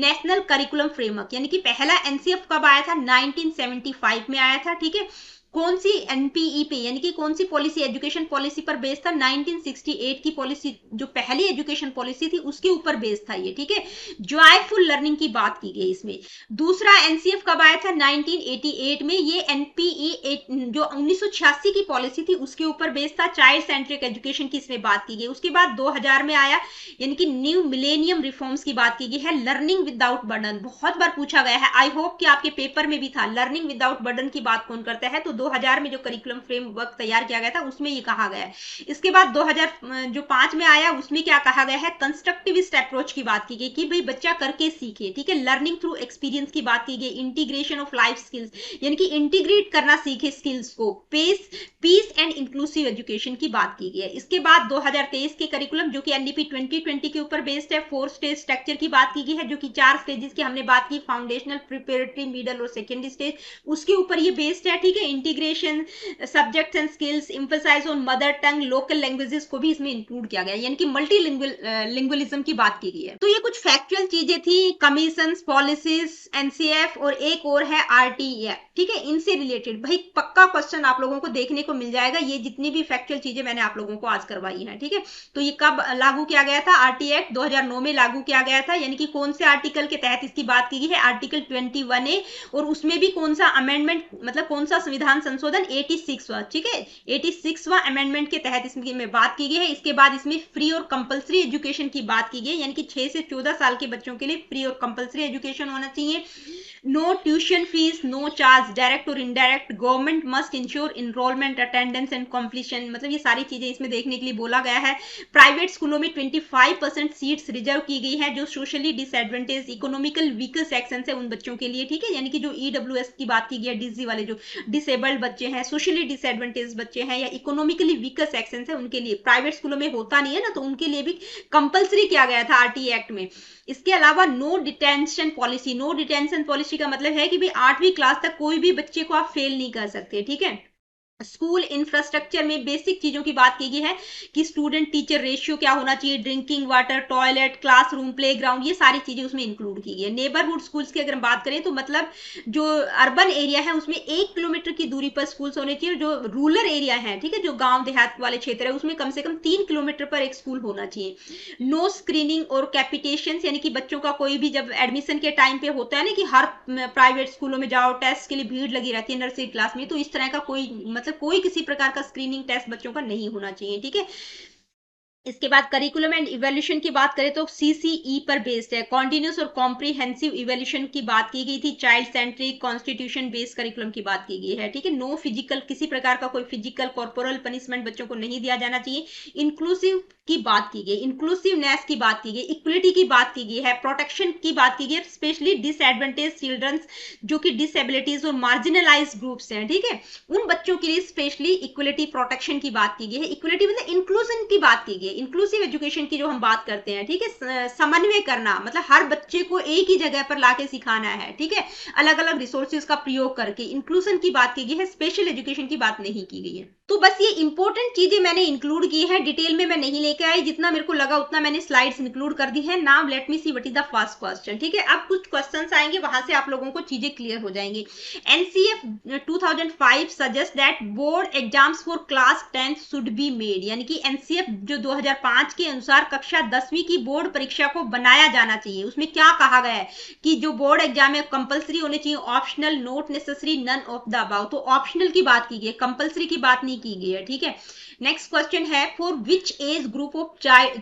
नेशनल करिकुलम फ्रेमवर्क, यानी कि पहला एनसीएफ कब आया था, 1975 में आया था। ठीक है, कौन सी एनपीई पे, यानी कि कौन सी पॉलिसी, एजुकेशन पॉलिसी पर बेस्ड था, 1968 की पॉलिसी, जो पहली एजुकेशन पॉलिसी थी उसके ऊपर बेस्ड था ये। ठीक है, जॉयफुल लर्निंग की बात की गई इसमें। दूसरा एनसीएफ कब आया था, 1988 में। ये एनपीई जो 1986 की पॉलिसी थी उसके ऊपर बेस्ड था, चाइल्ड सेंट्रिक एजुकेशन की इसमें बात की गई। उसके बाद 2000 में आया, यानी कि न्यू मिलेनियम रिफॉर्म्स की बात की गई है। लर्निंग विदाउट बर्डन बहुत बार पूछा गया है, आई होप कि आपके पेपर में भी था, लर्निंग विदाउट बर्डन की बात कौन करता है, तो 2000 में जो करिकुलम फ्रेमवर्क तैयार किया गया था उसमें ये कहा गया है। इसके बाद 2005 में आया, उसमें क्या कहा गया है, कंस्ट्रक्टिविस्ट अप्रोच की बात की गई कि भाई बच्चा करके सीखे, ठीक है, लर्निंग थ्रू एक्सपीरियंस की बात की गई, इंटीग्रेशन ऑफ लाइफ स्किल्स यानी कि इंटीग्रेट करना सीखे स्किल्स को, पीस एंड इंक्लूसिव एजुकेशन की बात की गई है। इसके बाद 2023 के करिकुलम जो कि एनईपी 2020 के ऊपर बेस्ड है, 4 स्टेज स्ट्रक्चर की बात की गई है, जो कि 4 स्टेजेस की हमने बात की, फाउंडेशनल, प्रिपरेटरी, मिडल और सेकेंडरी स्टेज, उसके ऊपर ये बेस्ड है, ठीक है। Integration, subjects and skills, emphasize on mother tongue, local languages को भी इसमें इंक्लूड किया गया, यानी कि मल्टी लिंग्विलिज्म की बात की गई है। तो ये कुछ फैक्चुअल चीजें थी, कमीशन, पॉलिसीज, एनसीएफ और एक और है आरटीई, ठीक है, इनसे रिलेटेड भाई पक्का क्वेश्चन आप लोगों को देखने को मिल जाएगा। ये जितनी भी फैक्चुअल चीजें मैंने आप लोगों को आज करवाई हैं, ठीक है। तो ये कब लागू किया गया था? आरटीई एक्ट 2009 में लागू किया गया था, यानी कि कौन से आर्टिकल के तहत इसकी बात की गई है? आर्टिकल 21A, और उसमें भी कौन सा अमेंडमेंट, मतलब कौन सा संविधान संशोधन? 86वां, ठीक है, 86वां अमेंडमेंट के तहत इसमें बात की गई है। इसके बाद इसमें फ्री और कंपलसरी एजुकेशन की बात की गई, यानी कि 6 से 14 साल के बच्चों के लिए फ्री और कंपलसरी एजुकेशन होना चाहिए। No tuition fees, no charge, direct और indirect, government must ensure enrolment, attendance and completion, मतलब ये सारी चीजें इसमें देखने के लिए बोला गया है। प्राइवेट स्कूलों में 25% सीट्स रिजर्व की गई है जो socially disadvantage, economical weaker section है उन बच्चों के लिए, ठीक है, यानी कि जो ईडब्ल्यूएस की बात की गई है, डीजी वाले जो डिसेबल्ड बच्चे हैं, सोशली डिसएडवांटेज बच्चे हैं या इकोनॉमिकली वीकर सेक्शन है उनके लिए, प्राइवेट स्कूलों में होता नहीं है ना, तो उनके लिए भी कंपलसरी किया गया था आरटीई एक्ट में। इसके अलावा no detention policy, no detention policy का मतलब है कि भाई 8वीं क्लास तक कोई भी बच्चे को आप फेल नहीं कर सकते, ठीक है। स्कूल इंफ्रास्ट्रक्चर में बेसिक चीजों की बात की गई है कि स्टूडेंट टीचर रेशियो क्या होना चाहिए, drinking water, toilet, classroom, playground, ये सारी चीजें उसमें इंक्लूड की गई है। नेबरहुड स्कूल्स की अगर हम बात करें तो मतलब जो अर्बन एरिया है उसमें 1 किलोमीटर की दूरी पर स्कूल्स होने चाहिए, जो रूरल एरिया है, ठीक है, जो गांव देहात वाले क्षेत्र है उसमें कम से कम 3 किलोमीटर पर एक स्कूल होना चाहिए। नो स्क्रीनिंग और कैपिटेशन, यानी कि बच्चों का कोई भी जब एडमिशन के टाइम पे होता है ना कि हर प्राइवेट स्कूलों में जाओ टेस्ट के लिए भीड़ लगी रहती है नर्सरी क्लास में, तो इस तरह का कोई मतलब कोई किसी प्रकार का स्क्रीनिंग टेस्ट बच्चों का नहीं होना चाहिए, ठीक है। इसके बाद करिकुलम एंड इवैल्यूएशन की बात करें तो सीसीई पर बेस्ड है, कॉन्टिन्यूस और कॉम्प्रिहेंसिव इवैल्यूएशन की बात की गई थी, child centric constitution based curriculum की बात की गई है, ठीक है। नो फिजिकल, किसी प्रकार का कोई फिजिकल कॉर्पोरल पनिशमेंट बच्चों को नहीं दिया जाना चाहिए। इंक्लूसिव की बात की गई, इंक्लूसिवनेस की बात की गई, इक्वलिटी की बात की गई है, प्रोटेक्शन की बात की गई, स्पेशली डिसएडवांटेज चिल्ड्रंस जो कि डिसेबिलिटीज और मार्जिनलाइज ग्रुप्स हैं, ठीक है, उन बच्चों के लिए स्पेशली इक्वलिटी प्रोटेक्शन की बात की गई है। इक्वलिटी मतलब इंक्लूजन की बात की गई, इंक्लूसिव एजुकेशन की जो हम बात करते हैं, ठीक है, समन्वय करना, मतलब हर बच्चे को एक ही जगह पर लाके सिखाना है, ठीक है, अलग अलग रिसोर्सेज का प्रयोग करके, इंक्लूजन की बात की गई है, स्पेशल एजुकेशन की बात नहीं की गई है। तो बस ये इंपॉर्टेंट चीजें मैंने इंक्लूड की है, डिटेल में मैं नहीं लेके आई, जितना मेरे को लगा उतना मैंने स्लाइड्स इंक्लूड कर दी है। Now let me see what is the first question, ठीक है। अब कुछ क्वेश्चंस आएंगे, वहां से आप लोगों को चीजें क्लियर हो जाएंगी। NCF 2005 suggest that board exams for class 10 should be made, यानी कि एनसीएफ जो 2005 के अनुसार कक्षा 10वीं की बोर्ड परीक्षा को बनाया जाना चाहिए। उसमें क्या कहा गया है कि जो बोर्ड एग्जाम है कंपलसरी होने चाहिए, optional, not necessary, none of the above. तो ऑप्शनल की बात की गई, कंपलसरी की बात नहीं की गई है, ठीक है। नेक्स्ट क्वेश्चन है, for which age group of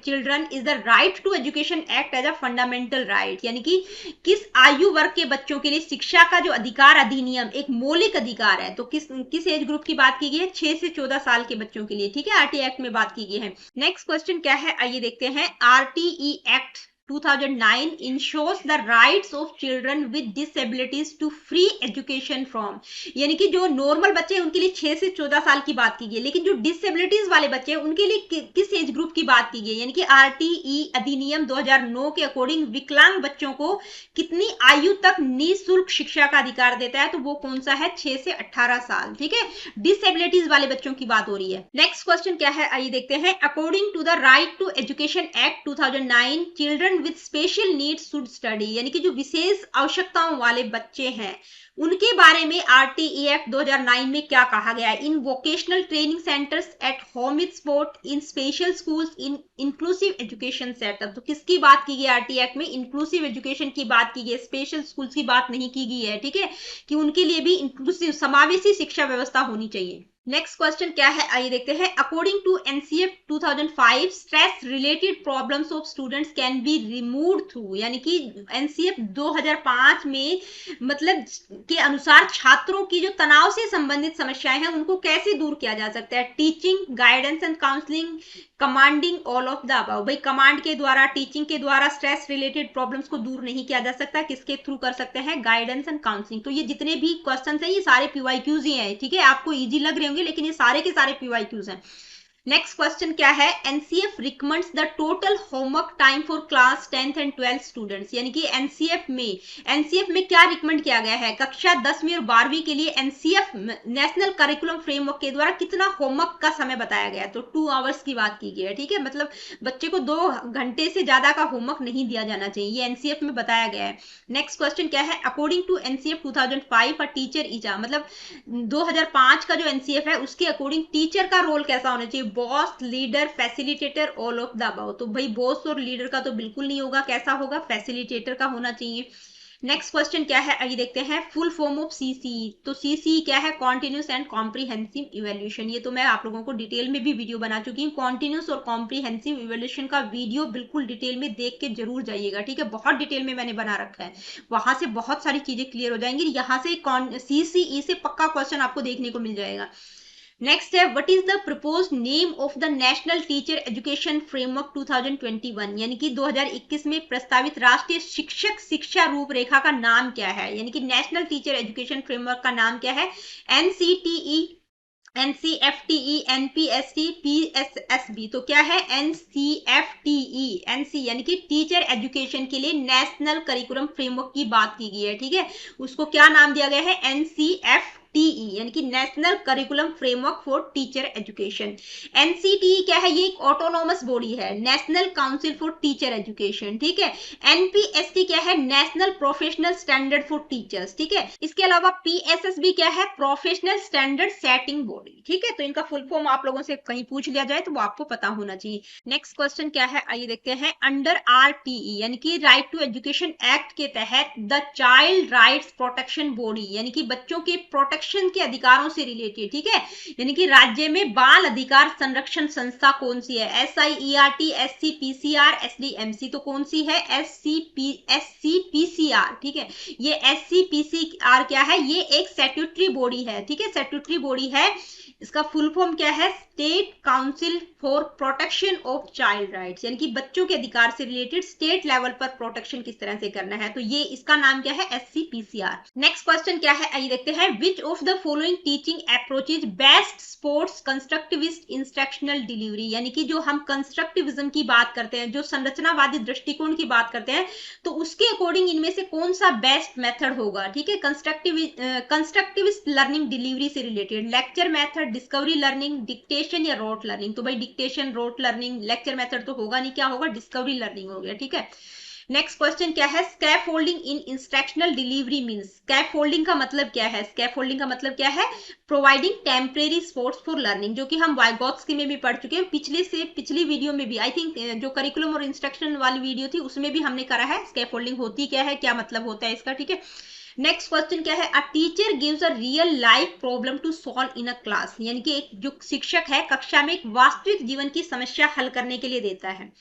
children is the right to education act as a fundamental right, यानी कि किस आयु वर्ग के बच्चों के लिए शिक्षा का जो अधिकार अधिनियम एक मौलिक अधिकार है, तो किस एज ग्रुप की बात की गई है? 6 से 14 साल के बच्चों के लिए, ठीक है, आरटीई एक्ट में बात की गई है। नेक्स्ट क्वेश्चन क्या है, आइए देखते हैं। RTE act 2009 ensures the rights of children with disabilities to free education from, यानी कि जो नॉर्मल बच्चे हैं उनके लिए 6 से 14 साल की बात की गई, लेकिन जो डिसेबिलिटीज वाले बच्चे हैं उनके लिए किस एज ग्रुप की बात की गई, यानी कि आरटीई अधिनियम 2009 के अकॉर्डिंग विकलांग बच्चों को कितनी आयु तक निःशुल्क शिक्षा का अधिकार देता है? तो वो कौन सा है? 6 से 18 साल, ठीक है, डिसेबिलिटीज वाले बच्चों की बात हो रही है। नेक्स्ट क्वेश्चन क्या है, आइए देखते हैं। According to the right to education act 2009 children with special needs should study, यानी कि जो विशेष आवश्यकताओं वाले बच्चे हैं उनके बारे में आरटीई एक्ट 2009 में क्या कहा गया है? इन vocational training centres, at home with sport, in special schools, in inclusive education setup. तो किसकी बात की गई आरटीई एक्ट में? इंक्लूसिव एजुकेशन की बात की गई, स्पेशल स्कूल्स की बात नहीं की गई है, ठीक है, कि उनके लिए भी इंक्लूसिव समावेशी शिक्षा व्यवस्था होनी चाहिए। नेक्स्ट क्वेश्चन क्या है, आइए देखते हैं। According to NCF 2005 stress related problems of students can be removed through, यानी कि एनसीएफ 2005 में मतलब के अनुसार छात्रों की जो तनाव से संबंधित समस्याएं हैं उनको कैसे दूर किया जा सकता है। Teaching, guidance and counselling, commanding, all of the above. भाई कमांड के द्वारा, टीचिंग के द्वारा स्ट्रेस रिलेटेड प्रॉब्लम्स को दूर नहीं किया जा सकता, किसके थ्रू कर सकते हैं, गाइडेंस एंड काउंसलिंग। तो ये जितने भी क्वेश्चंस हैं ये सारे पीवाईक्यूज ही हैं, ठीक है, आपको इजी लग रहे होंगे लेकिन ये सारे के सारे पीवाईक्यूज हैं। नेक्स्ट क्वेश्चन क्या है, NCF recommends the total homework time for class 10th and 12th students, यानी कि एनसीएफ में क्या रिकमेंड किया गया है, कक्षा 10वीं और 12वीं के लिए एनसीएफ नेशनल करिकुलम फ्रेमवर्क के द्वारा कितना होमवर्क का समय बताया गया है। तो 2 आवर्स की बात की गई है, ठीक है, मतलब बच्चे को 2 घंटे से ज्यादा का होमवर्क नहीं दिया जाना चाहिए, ये एनसीएफ में बताया गया है। नेक्स्ट क्वेश्चन क्या है, according to NCF 2005 a teacher is मतलब 2005 का जो एनसीएफ है उसके अकॉर्डिंग टीचर का रोल कैसा होना चाहिए, boss, leader, facilitator, all of the above. तो भाई बॉस और लीडर का तो बिल्कुल नहीं होगा, कैसा होगा, फैसिलिटेटर का होना चाहिए। नेक्स्ट क्वेश्चन क्या है, आइए देखते हैं। फुल फॉर्म ऑफ सीसीई, तो सीसीई क्या है, कॉन्टिन्यूस एंड कॉम्प्रिहेंसिव इवैल्यूएशन। ये तो मैं आप लोगों को डिटेल में भी वीडियो बना चुकी हूँ। कॉन्टिन्यूस और कॉम्प्रिहेंसिव इवैल्यूएशन का वीडियो बिल्कुल डिटेल में देख के जरूर जाइएगा, ठीक है, बहुत डिटेल में मैंने बना रखा है, वहां से बहुत सारी चीजें क्लियर हो जाएंगी। यहाँ से सीसीई से पक्का क्वेश्चन आपको देखने को मिल जाएगा। नेक्स्ट है, what is the proposed name of the national teacher education framework 2021, यानी कि 2021 में प्रस्तावित राष्ट्रीय शिक्षक शिक्षा रूपरेखा का नाम क्या है, यानी कि नेशनल टीचर एजुकेशन फ्रेमवर्क का नाम क्या है, एनसीटीई, एनसीएफटीई, एनपीएसटी, पीएसएसबी। तो क्या है, एनसीएफटीई, एनसी यानी कि टीचर एजुकेशन के लिए नेशनल करिकुलम फ्रेमवर्क की बात की गई है, ठीक है, उसको क्या नाम दिया गया है, एनसीएफ टीई, यानी कि national curriculum framework for teacher education. NCTE क्या है, ये एक ऑटोनोमस बॉडी है, national council for teacher education, ठीक है। एनपीएसटी क्या है, national professional standard for teachers, ठीक है। इसके अलावा पीएसएसबी क्या है, प्रोफेशनल स्टैंडर्ड सेटिंग बॉडी, ठीक है। तो इनका फुल फॉर्म आप लोगों से कहीं पूछ लिया जाए तो वो आपको पता होना चाहिए। नेक्स्ट क्वेश्चन क्या है, आइए देखते हैं। अंडर आरटीई यानी कि राइट टू एजुकेशन एक्ट के तहत the child rights protection body, यानी कि बच्चों के प्रोटेक्शन के अधिकारों से रिलेटेड, ठीक है, यानी कि राज्य में बाल अधिकार संरक्षण संस्था कौन सी है, एसआईईआरटी, एससीपीसीआर, एसडीएमसी। तो कौन सी है, एससीपीसीआर, ठीक है। ये एससीपीसीआर क्या है, ये एक स्टैट्यूटरी बॉडी है, ठीक है, स्टैट्यूटरी बॉडी है। इसका फुल फॉर्म क्या है, state council for protection of child rights, यानी कि बच्चों के अधिकार से रिलेटेड स्टेट लेवल पर प्रोटेक्शन किस तरह से करना है, तो ये इसका नाम क्या है, एससीपीसीआर। नेक्स्ट क्वेश्चन क्या है, आइए देखते हैं। Which of the following teaching approaches best sports constructivist instructional delivery, यानी कि जो हम कंस्ट्रक्टिविज्म की बात करते हैं, जो संरचनावादी दृष्टिकोण की बात करते हैं, तो उसके अकॉर्डिंग इनमें से कौन सा बेस्ट मेथड होगा, ठीक है, कंस्ट्रक्टिविस्ट लर्निंग डिलीवरी से related, lecture method, discovery learning, dictation या रोट लर्निंग। तो भाई dictation, rote learning, lecture method तो होगा नहीं, क्या होगा, डिस्कवरी लर्निंग हो गया, ठीक है। नेक्स्ट क्वेश्चन क्या है, स्कैफोल्डिंग इन इंस्ट्रक्शनल डिलीवरी मींस, स्कैफोल्डिंग का मतलब क्या है, स्कैफोल्डिंग का मतलब क्या है, providing temporary supports for learning, जो कि हम वाइगॉत्स्की में भी पढ़ चुके हैं, पिछली वीडियो में भी, आई थिंक जो करिकुलम और इंस्ट्रक्शन वाली वीडियो थी उसमें भी हमने करा है स्कैफोल्डिंग होती क्या है, क्या मतलब होता है इसका, ठीक है। नेक्स्ट क्वेश्चन क्या है, a teacher gives a real life problem to solve in a class, यानी कि एक जो शिक्षक है कक्षा में एक वास्तविक जीवन की समस्या हल करने के लिए देता है,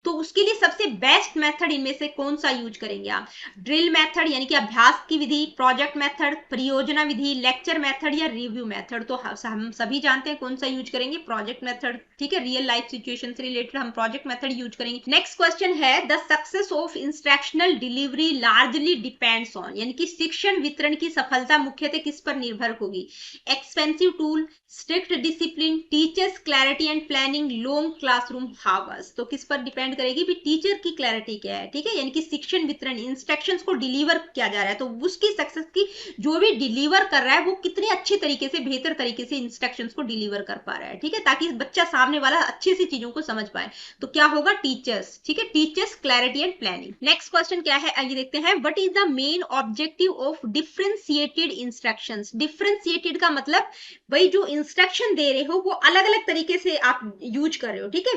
तो उसके लिए सबसे बेस्ट मेथड इनमें से कौन सा यूज करेंगे आप, ड्रिल मेथड यानी कि अभ्यास की विधि, प्रोजेक्ट मेथड, परियोजना विधि, लेक्चर मेथड या रिव्यू मेथड। तो हम सभी जानते हैं कौन सा यूज करेंगे, प्रोजेक्ट मेथड, ठीक है, रियल लाइफ सिचुएशन से रिलेटेड हम प्रोजेक्ट मेथड यूज करेंगे। नेक्स्ट क्वेश्चन है, the success of instructional delivery largely depends on, यानी कि शिक्षण वितरण की सफलता मुख्यतः किस पर निर्भर होगी, expensive tool, strict discipline, teachers clarity and planning, long classroom hours. तो किस पर डिपेंड करेगी भी, टीचर की क्लैरिटी क्या है, ठीक है, यानी कि शिक्षण वितरण इंस्ट्रक्शंस को डिलीवर किया जा रहा है तो उसकी सक्सेस की, जो भी डिलीवर कर रहा है वो कितने अच्छे तरीके से, बेहतर तरीके से इंस्ट्रक्शंस को डिलीवर कर पा रहा है, ठीक है, ताकि बच्चा सामने वाला अच्छे से चीजों को समझ पाए। तो क्या होगा, टीचर्स, ठीक है, teachers clarity and planning. Next question क्या है, आइए देखते हैं। What is the main objective of differentiated instructions, differentiated का मतलब भाई जो इंस्ट्रक्शन दे रहे हो वो अलग अलग तरीके से आप यूज कर रहे हो, ठीक है,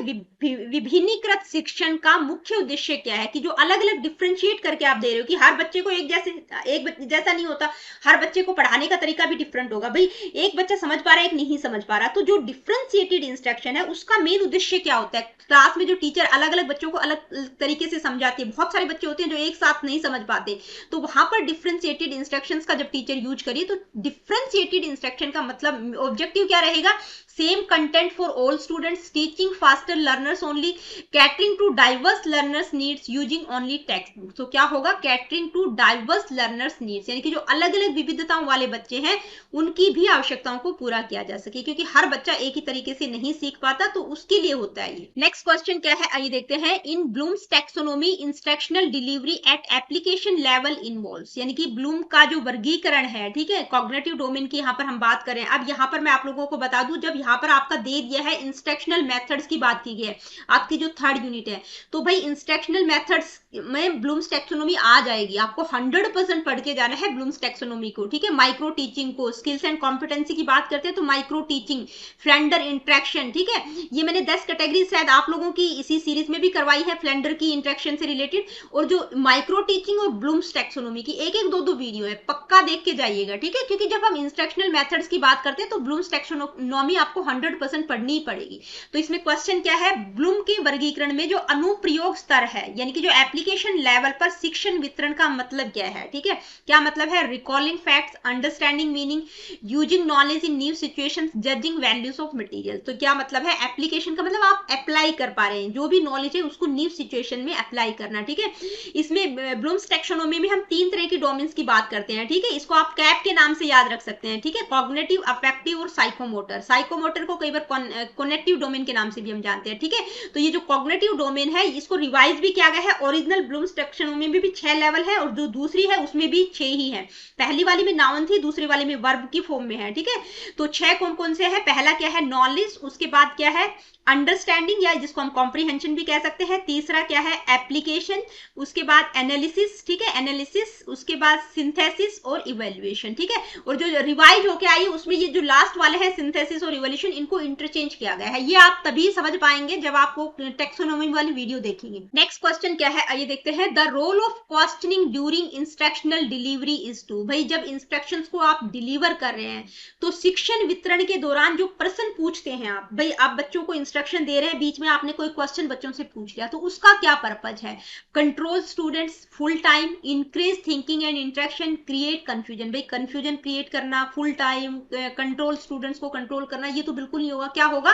विभिन्नीकृत शिक्षण का मुख्य उद्देश्य क्या है, कि जो अलग अलग डिफ्रेंशिएट करके आप दे रहे हो कि हर बच्चे को एक जैसा नहीं होता, हर बच्चे को पढ़ाने का तरीका भी डिफरेंट होगा। भाई एक बच्चा समझ पा रहा है, एक नहीं समझ पा रहा, तो जो डिफ्रेंशिएटेड इंस्ट्रक्शन है उसका मेन उद्देश्य क्या होता है। क्लास में जो टीचर अलग अलग बच्चों को अलग तरीके से समझाती है, बहुत सारे बच्चे होते हैं जो एक साथ नहीं समझ पाते, तो वहां पर डिफ्रेंशिएटेड इंस्ट्रक्शंस का जब टीचर यूज करिए तो डिफ्रेंशिएटेड इंस्ट्रक्शन का मतलब ऑब्जेक्टिव क्या रहेगा, same content for all students, teaching faster learners only, catering to diverse learners needs, using only textbook. तो क्या होगा, catering to diverse learners needs, यानी कि जो अलग अलग विविधताओं वाले बच्चे हैं उनकी भी आवश्यकताओं को पूरा किया जा सके, क्योंकि हर बच्चा एक ही तरीके से नहीं सीख पाता, तो उसके लिए होता है ये। नेक्स्ट क्वेश्चन क्या है, आइए देखते हैं। In Bloom's taxonomy instructional delivery at application level involves, यानी कि ब्लूम का जो वर्गीकरण है, ठीक है, कॉग्निटिव डोमेन की यहाँ पर हम बात करें। अब यहाँ पर मैं आप लोगों को बता दूं, जब यहाँ पर आपका दे दिया है इंस्ट्रक्शनल मेथड्स की बात की गई है, आपकी जो थर्ड यूनिट है, तो भाई इंस्ट्रक्शनल मेथड्स में ब्लूम्स टैक्सोनॉमी आ जाएगी, आपको 100% पढ़ के जाना है ब्लूम्स टैक्सोनॉमी को, ठीक है। माइक्रो टीचिंग को, स्किल्स एंड कॉम्पिटेंसी की बात करते हैं तो माइक्रो टीचिंग, फ्लेंडर इंटरेक्शन, ठीक है, ये मैंने 10 कैटेगरी शायद आप लोगों की इसी सीरीज में भी करवाई है फ्लेंडर की इंटरेक्शन से रिलेटेड, और जो माइक्रो टीचिंग और ब्लूम्स टैक्सोनॉमी की एक एक दो वीडियो है, पक्का देख के जाइएगा, ठीक है, क्योंकि जब हम इंस्ट्रक्शनल मेथड्स की बात करते हैं तो ब्लूम्स टैक्सोनॉमी आपको 100% पढ़नी ही पड़ेगी। तो इसमें क्वेश्चन क्या है, ब्लूम के वर्गीकरण में जो अनुप्रयोग स्तर है, यानी कि जो एप्लीकेशन लेवल पर शिक्षण वितरण का मतलब क्या है, ठीक है, क्या मतलब है, recalling facts, understanding meaning, using knowledge in new situations, judging values of material. तो क्या मतलब है, एप्लीकेशन का मतलब आप अप्लाई कर पा रहे हैं, जो भी नॉलेज है उसको न्यू सिचुएशन में अप्लाई करना, ठीक है। इसमें ब्लूम्स टैक्सोनॉमी में हम 3 तरह की डोमेन्स की बात करते हैं, ठीक है, इसको आप कैप के नाम से याद रख सकते हैं, ठीक है, कॉग्निटिव, अफेक्टिव और साइकोमोटर। साइकोमोटर को कई बार कॉग्निटिव डोमेन के नाम से भी हम जानते हैं, ठीक है। तो ये जो कॉग्निटिव डोमेन है इसको रिवाइज भी किया गया है, ओरिजिनल ब्लूम्स टैक्सोनॉमी में भी 6 लेवल है, और जो दूसरी है उसमें भी 6 ही है। पहली वाली में नाउन थी, दूसरी वाली में वर्ब की फॉर्म में है, ठीक है। तो 6 कौन कौन से है, पहला क्या है, नॉलेज, उसके बाद क्या है, अंडरस्टैंडिंग, या जिसको हम कॉम्प्रीहेंशन भी कह सकते हैं, तीसरा क्या है, एप्लीकेशन, उसके बाद एनालिसिस, ठीक है, एनालिसिस, उसके बाद सिंथेसिस और इवेल्युएशन, ठीक है। और जो रिवाइज होके आई उसमें ये जो लास्ट वाले हैं सिंथेसिस और इवेल्युएशन, इनको इंटरचेंज किया गया है। ये आप तभी समझ पाएंगे जब आपको टैक्सोनॉमी वाली वीडियो देखेंगे। नेक्स्ट क्वेश्चन क्या है, आइए देखते हैं। The role of questioning during instructional delivery is to, भाई जब इंस्ट्रक्शंस को आप डिलीवर कर रहे हैं तो शिक्षण वितरण के दौरान जो प्रश्न पूछते हैं आप, भाई आप बच्चों को इंस्ट्रक्शन दे रहे हैं, बीच में आपने कोई क्वेश्चन बच्चों से पूछ लिया, तो उसका क्या पर्पज है, control students full time, increase thinking and interaction, create confusion, भाई कंफ्यूजन क्रिएट करना, फुल टाइम कंट्रोल स्टूडेंट्स को कंट्रोल करना, ये तो बिल्कुल नहीं होगा। क्या होगा,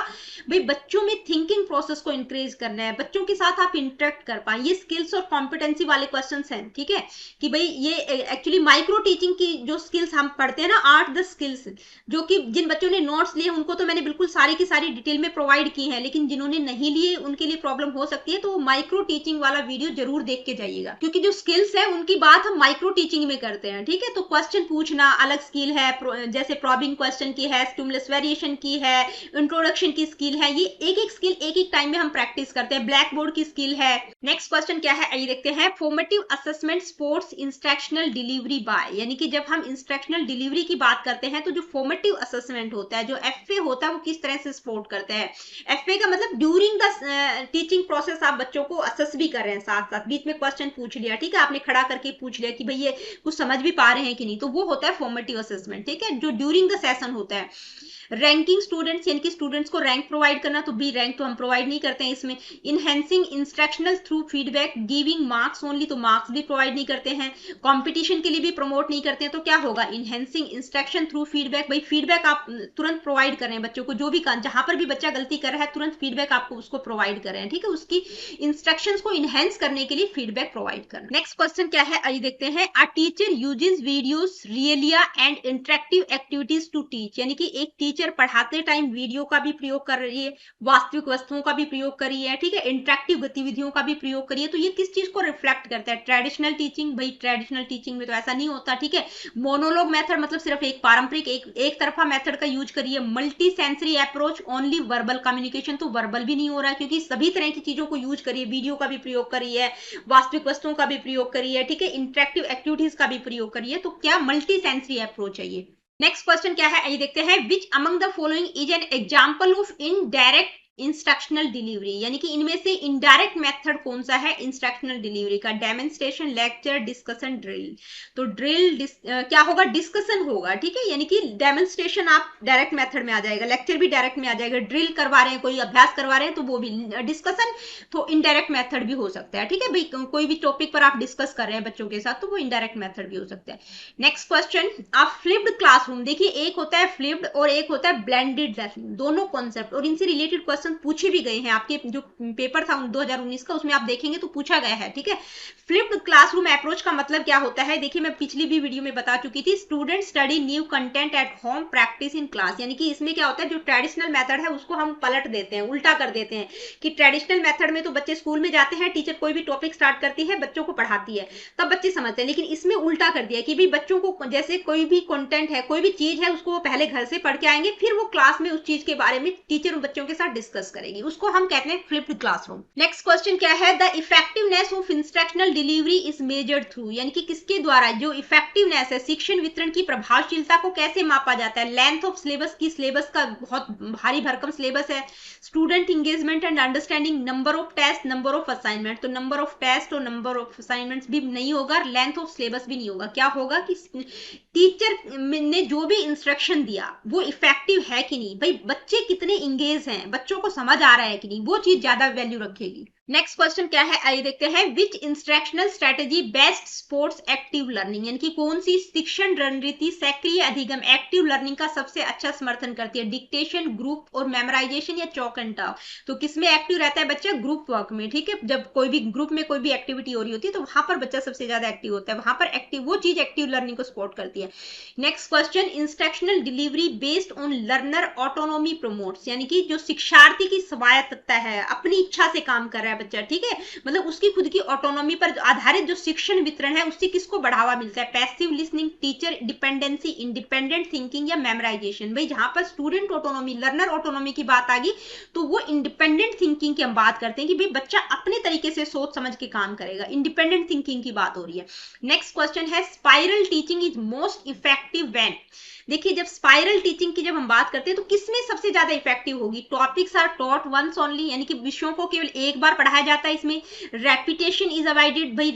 भाई बच्चों में थिंकिंग प्रोसेस को इंक्रीज करना है, बच्चों के साथ आप इंटरेक्ट कर पाए, ये स्किल्स और कॉम्पिटेंसी वाले क्वेश्चंस हैं, ठीक है, कि भाई ये एक्चुअली माइक्रो टीचिंग की जो स्किल्स हम पढ़ते हैं ना, 8-10 स्किल्स, जो कि जिन बच्चों ने नोट्स लिए उनको तो मैंने बिल्कुल सारी की सारी डिटेल में प्रोवाइड की है, लेकिन जिन्होंने नहीं लिए उनके लिए प्रॉब्लम हो सकती है, तो माइक्रो टीचिंग वाला वीडियो जरूर देख के जाइएगा, क्योंकि जो स्किल्स है उनकी बात हम माइक्रो टीचिंग में करते हैं, ठीक है। तो क्वेश्चन पूछना अलग स्किल है, जैसे प्रॉबिंग क्वेश्चन की है, स्टिमुलस वेरिएशन की है, इंट्रोडक्शन की स्किल है, ये एक एक स्किल एक एक टाइम में हम प्रैक्टिस करते हैं, ब्लैक बोर्ड की स्किल है। नेक्स्ट क्वेश्चन क्या है, आइए देखते हैं। Formative assessment supports instructional delivery by, यानी कि जब हम इंस्ट्रक्शनल डिलीवरी की बात करते हैं तो जो फॉर्मेटिव असेसमेंट होता है, जो एफए होता है, वो किस तरह से सपोर्ट करता है। एफए का मतलब ड्यूरिंग द टीचिंग प्रोसेस आप बच्चों को असेस भी कर रहे हैं, साथ साथ बीच में क्वेश्चन पूछ लिया, ठीक है, आपने खड़ा करके पूछ लिया कि भाई ये कुछ समझ भी पा रहे हैं कि नहीं, तो वो होता है फॉर्मेटिव असेसमेंट, ठीक है, जो ड्यूरिंग द सेशन होता है। रैंकिंग स्टूडेंट्स, यानी कि स्टूडेंट्स को रैंक प्रोवाइड करना, तो बी रैंक तो हम प्रोवाइड नहीं करते हैं इसमें। Enhancing instructional through feedback, giving marks only, तो मार्क्स भी प्रोवाइड नहीं करते हैं। कंपटीशन के लिए भी प्रमोट नहीं करते हैं, तो क्या होगा, इनहेंसिंग इंस्ट्रक्शन थ्रू फीडबैक, भाई फीडबैक आप तुरंत प्रोवाइड कर रहे हैं बच्चों को, जो भी जहां पर भी बच्चा गलती कर रहा है तुरंत फीडबैक आपको उसको प्रोवाइड कर रहे हैं, ठीक है, उसकी इंस्ट्रक्शंस को इनहेंस करने के लिए फीडबैक प्रोवाइड करना। नेक्स्ट क्वेश्चन क्या है, आइए देखते हैं। A teacher uses videos, realia and interactive activities to teach, यानी कि एक टीचर पढ़ाते टाइम वीडियो का भी प्रयोग कर रही है, वास्तविक वस्तुओं का भी प्रयोग कर रही है, ठीक है, इंटरेक्टिव गतिविधियों का भी प्रयोग करिए, तो ये किस चीज को रिफ्लेक्ट करता है, ट्रेडिशनल टीचिंग, भाई ट्रेडिशनल टीचिंग में तो ऐसा नहीं होता, ठीक है। मोनोलॉग मेथड मतलब सिर्फ एक पारंपरिक एक तरफा मेथड का यूज करिए। Multi sensory approach, only verbal communication, तो वर्बल भी नहीं हो रहा है, क्योंकि सभी तरह की चीजों को यूज करिए, वीडियो का भी प्रयोग करिए, वास्तविक वस्तुओं का भी प्रयोग करिए, ठीक है, इंटरेक्टिव एक्टिविटीज का भी प्रयोग करिए, तो क्या मल्टी सेंसरी अप्रोच है ये। नेक्स्ट क्वेश्चन क्या है, आइए देखते हैं। Which among the following is an example of indirect instructional delivery, यानी कि इनमें से इनडायरेक्ट मेथड कौन सा है इंस्ट्रक्शनल डिलीवरी का? Demonstration, lecture, discussion, drill. तो ड्रिल क्या होगा? डिस्कशन होगा, ठीक है, यानी कि डेमोन्स्ट्रेशन आप डायरेक्ट मेथड में आ जाएगा, लेक्चर भी डायरेक्ट में आ जाएगा, ड्रिल करवा रहे हैं, कोई अभ्यास करवा रहे हैं तो वो भी डिस्कशन, तो इनडायरेक्ट मेथड भी हो सकता है, ठीक है भाई, कोई भी टॉपिक पर आप डिस्कस कर रहे हैं बच्चों के साथ तो वो इनडायरेक्ट मेथड भी हो सकता है। नेक्स्ट क्वेश्चन, आप फ्लिप्ड क्लासरूम, देखिए एक होता है फ्लिप्ड और एक होता है ब्लेंडेड लर्निंग, दोनों कॉन्सेप्ट, और इनसे रिलेटेड क्वेश्चन पूछे भी गए हैं, आपके जो पेपर था 2019 का उसमें आप देखेंगे तो पूछा गया है, ठीक है। फ्लिप्ड क्लासरूम अप्रोच का मतलब क्या होता है? देखिए मैं पिछली भी वीडियो में बता चुकी थी, student study new content at home, practice in class, यानी कि इसमें क्या होता है, जो ट्रेडिशनल मेथड है उसको हम पलट देते हैं, उल्टा कर देते हैं, कि ट्रेडिशनल मेथड में तो बच्चे स्कूल में जाते हैं, टीचर कोई भी टॉपिक स्टार्ट करती है, बच्चों को पढ़ाती है, तब बच्चे समझते हैं, लेकिन इसमें उल्टा कर दिया कि भाई बच्चों को जैसे कोई भी कंटेंट है, कोई भी चीज है, उसको वो पहले घर से पढ़ के आएंगे, फिर वो क्लास में उस चीज के बारे में टीचर उन बच्चों के साथ डिस्कस करेगी, उसको हम कहते हैं फ्लिप्ड क्लासरूम। नेक्स्ट क्वेश्चन क्या है? The effectiveness of instructional delivery is measured through, यानी कि किसके द्वारा जो इफेक्टिवनेस है, शिक्षण वितरण की प्रभावशीलता को कैसे मापा जाता है? लेंथ ऑफ सिलेबस की, सिलेबस का बहुत भारी भरकम सिलेबस है, student engagement and understanding, number of test, number of assignment, तो नंबर ऑफ टेस्ट और नंबर ऑफ असाइनमेंट्स भी नहीं होगा, लेंथ ऑफ सिलेबस भी नहीं होगा, क्या होगा कि टीचर ने जो भी इंस्ट्रक्शन दिया वो इफेक्टिव है कि नहीं, भाई बच्चे कितने इंगेज हैं, बच्चों को समझ आ रहा है कि नहीं, वो चीज ज्यादा वैल्यू रखेगी। नेक्स्ट क्वेश्चन क्या है, आइए देखते हैं, which instructional strategy best supports active learning, यानी कि कौन सी शिक्षण रणनीति सक्रिय अधिगम, एक्टिव लर्निंग का सबसे अच्छा समर्थन करती है? डिक्टेशन, ग्रुप और मेमोराइजेशन या चॉक एंड टॉक? तो किसमें एक्टिव रहता है बच्चा? ग्रुप वर्क में, ठीक है, जब कोई भी ग्रुप में कोई भी एक्टिविटी हो रही होती है तो वहां पर बच्चा सबसे ज्यादा एक्टिव होता है, वहां पर एक्टिव वो चीज एक्टिव लर्निंग को सपोर्ट करती है। Next question, instructional delivery based on learner autonomy promotes, यानी कि जो शिक्षार्थी की स्वायत्तता है, अपनी इच्छा से काम कर रहा है बच्चा, ठीक है, मतलब उसकी खुद की ऑटोनॉमी पर आधारित जो शिक्षण वितरण है उससे किसको बढ़ावा मिलता है? Passive listening, teacher dependency, independent thinking या मेमोराइजेशन? भाई जहां पर स्टूडेंट ऑटोनॉमी, लर्नर ऑटोनॉमी की बात आ गई तो वो इंडिपेंडेंट थिंकिंग की हम बात करते हैं कि भाई बच्चा अपने तरीके से सोच समझ के काम करेगा, इंडिपेंडेंट थिंकिंग की बात हो रही है। नेक्स्ट क्वेश्चन है, spiral teaching is most effective when, देखिए जब स्पाइरल टीचिंग की जब हम बात करते हैं तो किसमें सबसे ज्यादा इफेक्टिव होगी? Topics are taught once only, यानी कि विषयों को केवल एक बार पढ़ाया जाता है, इसमें रेपिटेशन इज अवॉइडेड, भाई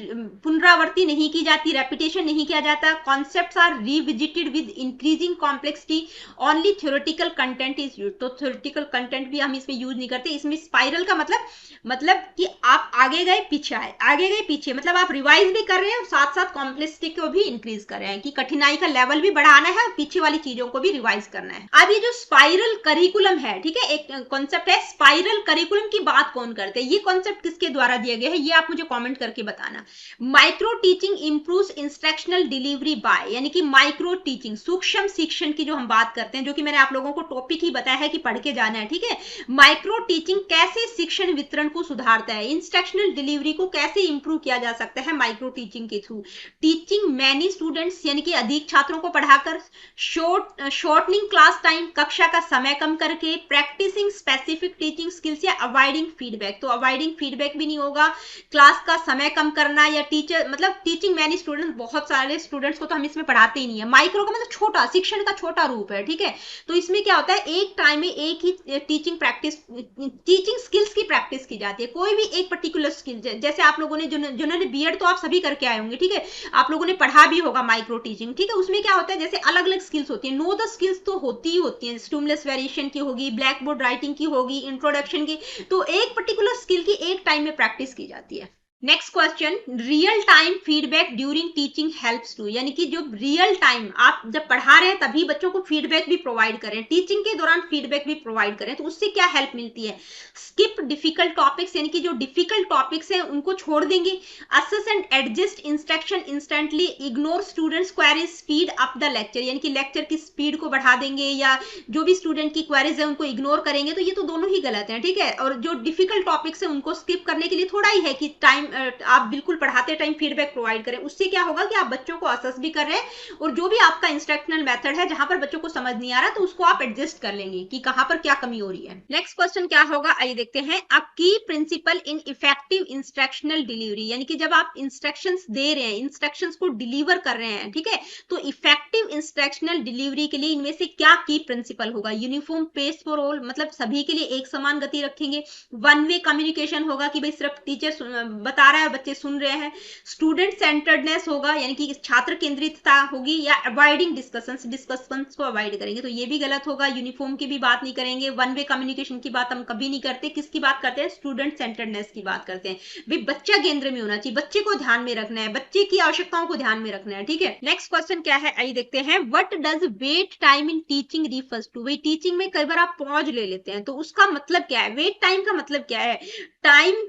पुनरावृत्ति नहीं की जाती, रेपिटेशन नहीं किया जाता, concepts are revisited with increasing complexity, only theoretical content is used, तो थ्योरेटिकल कंटेंट भी हम इसमें यूज नहीं करते। इसमें स्पाइरल का मतलब कि आप आगे गए पीछे आए, आगे गए पीछे, मतलब आप रिवाइज भी कर रहे हैं और साथ साथ कॉम्प्लेक्सिटी को भी इंक्रीज कर रहे हैं, कि कठिनाई का लेवल भी बढ़ाना है और पीछे वाली चीजों को भी रिवाइज करना है। अब ये जो स्पाइरल करिकुलम है, ठीक है, एक कॉन्सेप्ट है, स्पाइरल करिकुलम की बात कौन करते हैं? ये कॉन्सेप्ट किसके द्वारा दिया गया है, ये आप मुझे कमेंट करके बताना। Micro teaching improves instructional delivery by, यानी कि माइक्रो टीचिंग, सूक्ष्म शिक्षण की जो हम बात करते हैं, जो कि मैंने आप लोगों को टॉपिक ही बताया है कि पढ़ के जाना है, ठीक है। माइक्रो टीचिंग कैसे शिक्षण वितरण को सुधारता है, इंस्ट्रक्शनल डिलीवरी को कैसे इंप्रूव किया जा सकता है माइक्रो टीचिंग के थ्रू? टीचिंग मैनी स्टूडेंट्स, यानी कि अधिक छात्रों को पढ़ाकर, शॉर्टनिंग क्लास टाइम, कक्षा का समय कम करके, प्रैक्टिसिंग स्पेसिफिक टीचिंग स्किल्स या अवॉइडिंग फीडबैक, तो अवॉइडिंग फीडबैक भी नहीं होगा, क्लास का समय कम करना या टीचर मतलब टीचिंग मैनी स्टूडेंट्स, बहुत सारे स्टूडेंट्स को तो हम इसमें पढ़ाते ही नहीं है। माइक्रो का मतलब छोटा, शिक्षण का छोटा रूप है, ठीक है। तो इसमें क्या होता है, एक टाइम में एक ही टीचिंग प्रैक्टिस, टीचिंग स्किल्स की प्रैक्टिस की जाती है, कोई भी एक पर्टिकुलर स्किल, जैसे आप लोगों ने जिन्होंने बीएड तो आप सभी करके आए होंगे, ठीक है, आप लोगों ने पढ़ा भी होगा माइक्रो टीचिंग, ठीक है। उसमें क्या होता है, जैसे अलग अलग स्किल्स होती है, नो द स्किल्स तो होती ही होती है, स्टिमुलस वेरिएशन की होगी, ब्लैक बोर्ड राइटिंग की होगी, इंट्रोडक्शन की, तो एक पर्टिकुलर स्किल की एक टाइम में प्रैक्टिस की जाती है। Next question, real time feedback during teaching helps to, यानी कि जो रियल टाइम आप जब पढ़ा रहे हैं तभी बच्चों को फीडबैक भी प्रोवाइड करें, टीचिंग के दौरान फीडबैक भी प्रोवाइड करें, तो उससे क्या हेल्प मिलती है? स्किप डिफिकल्ट टॉपिक्स, यानी कि जो डिफिकल्ट टॉपिक्स हैं उनको छोड़ देंगे, assess and adjust instruction instantly, ignore students queries, speed up the lecture, यानी कि लेक्चर की स्पीड को बढ़ा देंगे या जो भी स्टूडेंट की क्वेरीज है उनको इग्नोर करेंगे, तो ये तो दोनों ही गलत है, ठीक है। और जो डिफिकल्ट टॉपिक्स है उनको स्किप करने के लिए थोड़ा ही है कि टाइम टाइम आप बिल्कुल पढ़ाते टाइम फीडबैक प्रोवाइड करें। उससे क्या होगा कि आप बच्चों को असेस भी कर रहे हैं और जो भी आपका इंस्ट्रक्शनल मेथड है जहां पर बच्चों को समझ नहीं आ रहा तो उसको आप एडजस्ट कर लेंगे कि कहां पर क्या कमी हो रही है। नेक्स्ट क्वेश्चन क्या होगा, आइए देखते हैं। A key principle in effective instructional delivery, यानी कि जब आप इंस्ट्रक्शंस दे रहे हैं, इंस्ट्रक्शंस को डिलीवर कर रहे हैं, ठीक है, तो इफेक्टिव इंस्ट्रक्शनल डिलीवरी के लिए इनमें से क्या की प्रिंसिपल होगा। यूनिफॉर्म पेस फॉर ऑल, मतलब सभी के लिए एक समान गति रखेंगे। वन वे कम्युनिकेशन होगा कि भाई सिर्फ टीचर बता रहा है और बच्चे सुन रहे हैं। स्टूडेंट सेंटर्डनेस होगा, यानी कि छात्र केंद्रितता होगी। या अवॉइडिंग डिस्कशंस को अवॉइड करेंगे, तो ये भी गलत होगा। यूनिफॉर्म की भी बात नहीं करेंगे, वन वे कम्युनिकेशन की बात हम कभी नहीं करते। किसकी बात करते हैं, स्टूडेंट सेंटर्डनेस की बात करते हैं। भाई बच्चा केंद्र में होना चाहिए, बच्चे को ध्यान में रखना है, बच्चे की आवश्यकताओं को ध्यान में रखना है, ठीक है। नेक्स्ट क्वेश्चन क्या है, आइए देखते हैं। What does wait time in teaching refers to. भाई टीचिंग में कई बार आप पॉज ले लेते हैं, तो उसका मतलब क्या है, वेट टाइम का मतलब क्या है। Time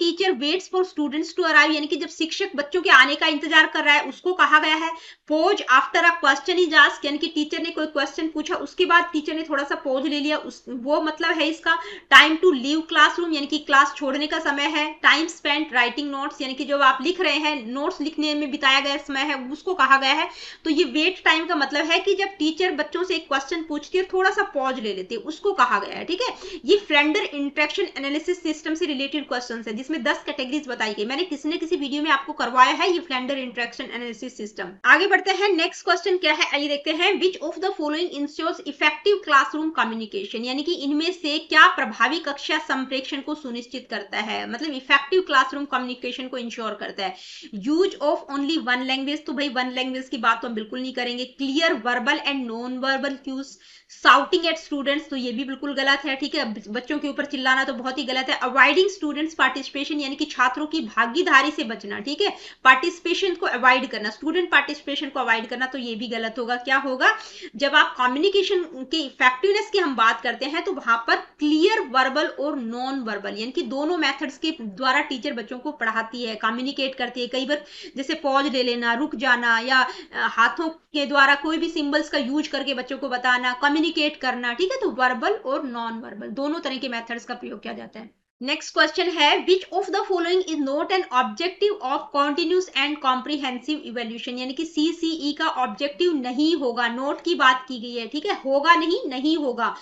teacher waits for students to arrive, यानी कि जब शिक्षक बच्चों के आने का इंतजार कर रहा है उसको कहा गया है। Pose after a question is asked, यानी कि टीचर ने कोई क्वेश्चन पूछा उसके बाद टीचर ने थोड़ा सा पोज ले लिया, वो मतलब है इसका। टाइम टू लीव क्लासरूम, यानी कि क्लास छोड़ने का समय है। टाइम स्पेंट राइटिंग नोट्स, यानी कि जो आप लिख रहे हैं, नोट्स लिखने में बिताया गया समय है, उसको कहा गया है। तो ये वेट टाइम का मतलब है कि जब टीचर बच्चों से एक क्वेश्चन पूछती है थोड़ा सा पॉज ले लेती है, उसको कहा गया है, ठीक है। ये फ्लेंडर इंटरेक्शन एनालिसिस सिस्टम से रिलेटेड क्वेश्चंस है, जिसमें 10 कैटेगरीज बताई गई। मैंने किसी न किसी वीडियो में आपको करवाया है ये फ्लेंडर इंटरेक्शन एनालिसिस सिस्टम। आगे बढ़ते हैं। नेक्स्ट क्वेश्चन क्या है, आइए देखते हैं। Which of the following ensures effective classroom communication, यानी कि इनमें से क्या प्रभावी कक्षा संप्रेषण को सुनिश्चित करता है, मतलब इफेक्टिव क्लासरूम कम्युनिकेशन को इंश्योर करता है। Use of only one language, तो भाई वन लैंग्वेज की बात तो हम बिल्कुल नहीं करेंगे। Clear verbal and non verbal cues. Shouting at students, तो ये भी बिल्कुल गलत है, ठीक है। बच्चों के ऊपर चिल्लाना तो बहुत ही गलत है। अवॉइडिंग स्टूडेंट्स पार्टिसिपेशन, यानी कि छात्रों की भागीदारी से बचना, ठीक है। पार्टिसिपेशन को अवॉइड करना, स्टूडेंट पार्टिसिपेशन को अवॉइड करना, तो ये भी गलत होगा। क्या होगा, जब आप कम्युनिकेशन की इफेक्टिवनेस की हम बात करते हैं तो वहां पर क्लियर वर्बल और नॉन वर्बल, यानी कि दोनों मेथड्स के द्वारा टीचर बच्चों को पढ़ाती है, कम्युनिकेट करती है। कई बार जैसे पॉज ले लेना, रुक जाना, या हाथों के द्वारा कोई भी सिंबल्स का यूज करके बच्चों को बताना, कम्युनिकेट करना, ठीक है। तो वर्बल और नॉन वर्बल दोनों तरह के मेथड्स का प्रयोग किया जाता है। नेक्स्ट क्वेश्चन है, विच of the following is not an objective of continuous and comprehensive evaluation, यानी कि सीसीई का ऑब्जेक्टिव नहीं होगा। नोट की बात की गई है, ठीक है, होगा नहीं, नहीं होगा।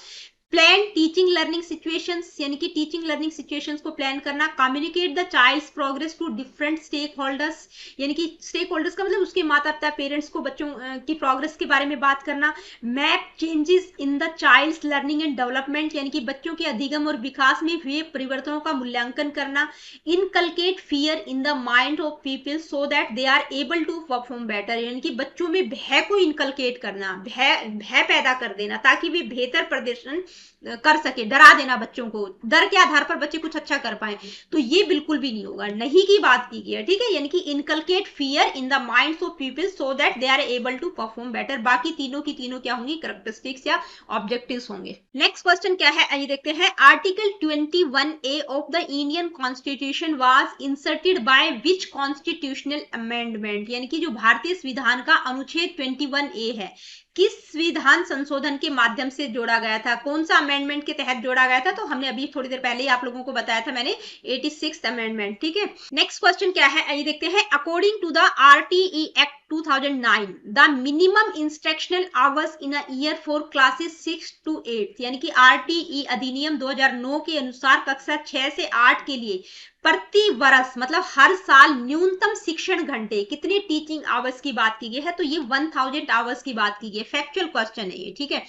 प्लान टीचिंग लर्निंग सिचुएशंस, यानी कि टीचिंग लर्निंग सिचुएशंस को प्लान करना। Communicate the child's progress to different stakeholders, यानी कि स्टेक होल्डर्स का मतलब उसके माता पिता, पेरेंट्स को बच्चों की प्रोग्रेस के बारे में बात करना। Map changes in the child's learning and development, यानी कि बच्चों के अधिगम और विकास में हुए परिवर्तनों का मूल्यांकन करना। Inculcate fear in the mind of people so that they are able to perform better, यानी कि बच्चों में भय को इनकलकेट करना, भय पैदा कर देना ताकि वे बेहतर प्रदर्शन कर सके, डरा देना बच्चों को, डर के आधार पर बच्चे कुछ अच्छा कर पाए। तो ये बिल्कुल भी नहीं होगा, नहीं की बात की गई है, ठीक है। यानी कि inculcate fear in the minds of people so that they are able to perform better. बाकी तीनों की तीनों क्या होंगी, कैरेक्टरिस्टिक्स या ऑब्जेक्टिव्स होंगे। नेक्स्ट क्वेश्चन क्या है, आइए देखते हैं। Article 21A of the Indian constitution was inserted by which constitutional amendment, यानी कि जो भारतीय संविधान का अनुच्छेद 21A है, किस संविधान संशोधन के माध्यम से जोड़ा गया था, कौन सा अमेंडमेंट के तहत जोड़ा गया था। तो हमने अभी थोड़ी देर पहले ही आप लोगों को बताया था मैंने, 86th अमेंडमेंट, ठीक है। नेक्स्ट क्वेश्चन क्या है, आइए देखते हैं। According to the RTE act 2009 the minimum instructional hours in a year for classes 6 to 8, यानी कि RTE अधिनियम 2009 के अनुसार कक्षा 6 से 8 के लिए प्रति वर्ष, मतलब हर साल न्यूनतम शिक्षण घंटे कितने टीचिंग आवर्स की बात की गई है, तो ये 1000 आवर्स की बात की गई है। फैक्चुअल क्वेश्चन है ये, ठीक है।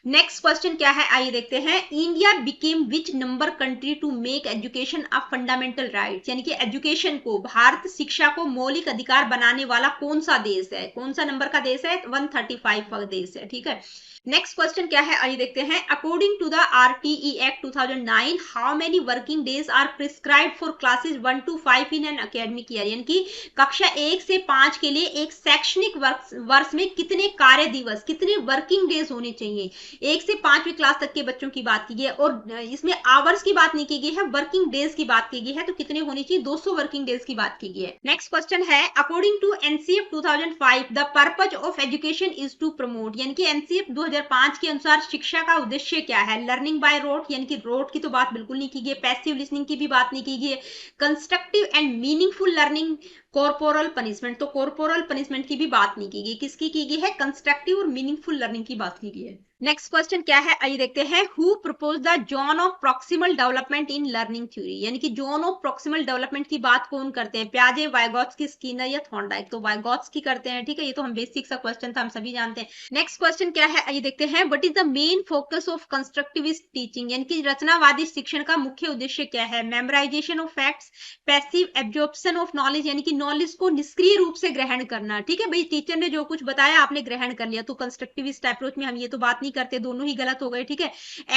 नेक्स्ट क्वेश्चन क्या है, आइए देखते हैं। India became which number country to make education a fundamental right, यानी कि एजुकेशन को, भारत शिक्षा को मौलिक अधिकार बनाने वाला कौन सा देश है, कौन सा नंबर का देश है, 135 का देश है, ठीक है। नेक्स्ट क्वेश्चन क्या है, आइए देखते हैं। According to the RTE act 2009 how many working days are prescribed for classes 1 to 5 in an academic year, यानी कि कक्षा 1 से 5 के लिए एक शैक्षणिक वर्ष में कितने कार्य दिवस, कितने वर्किंग डेज होने चाहिए। 1 से 5वीं क्लास तक के बच्चों की बात की गई है और इसमें आवर्स की बात नहीं की गई है, वर्किंग डेज की बात की गई है। तो कितने होने चाहिए, 200 वर्किंग डेज की बात की गई है। नेक्स्ट क्वेश्चन है, according to NCF 2005 the purpose of education is to promote, यानी कि NCF 2005 के अनुसार शिक्षा का उद्देश्य क्या है? लर्निंग बाय रोट, यानी कि रोट की तो बात बिल्कुल नहीं की गई, पैसिव लिसनिंग की भी बात नहीं की गई, constructive and meaningful learning, corporal punishment, तो कॉर्पोरल पनिशमेंट की भी बात नहीं की गई, किसकी की गई है? कंस्ट्रक्टिव और मीनिंगफुल लर्निंग की बात की गई है। नेक्स्ट क्वेश्चन क्या है, आइए देखते हैं। Who propose the zone of proximal development in learning theory, यानी कि जोन ऑफ प्रॉक्सिमल डेवलपमेंट की बात कौन करते हैं? प्याजे, वाइगोत्स्की, स्किनर या थॉर्नडाइक? तो वाइगोत्स्की करते हैं, ठीक है, ये तो हम बेसिक सा क्वेश्चन था, हम सभी जानते हैं। नेक्स्ट क्वेश्चन क्या है, आइए देखते हैं। What is the main focus of constructivist teaching, यानी कि रचनावादी शिक्षण का मुख्य उद्देश्य क्या है? Memorisation of facts, passive absorption of knowledge, यानी कि नॉलेज को निष्क्रिय रूप से ग्रहण करना, ठीक है भाई, टीचर ने जो कुछ बताया आपने ग्रहण कर लिया, तो कंस्ट्रक्टिविस्ट अप्रोच में हम ये तो बात नहीं करते, दोनों ही गलत हो गए, ठीक है।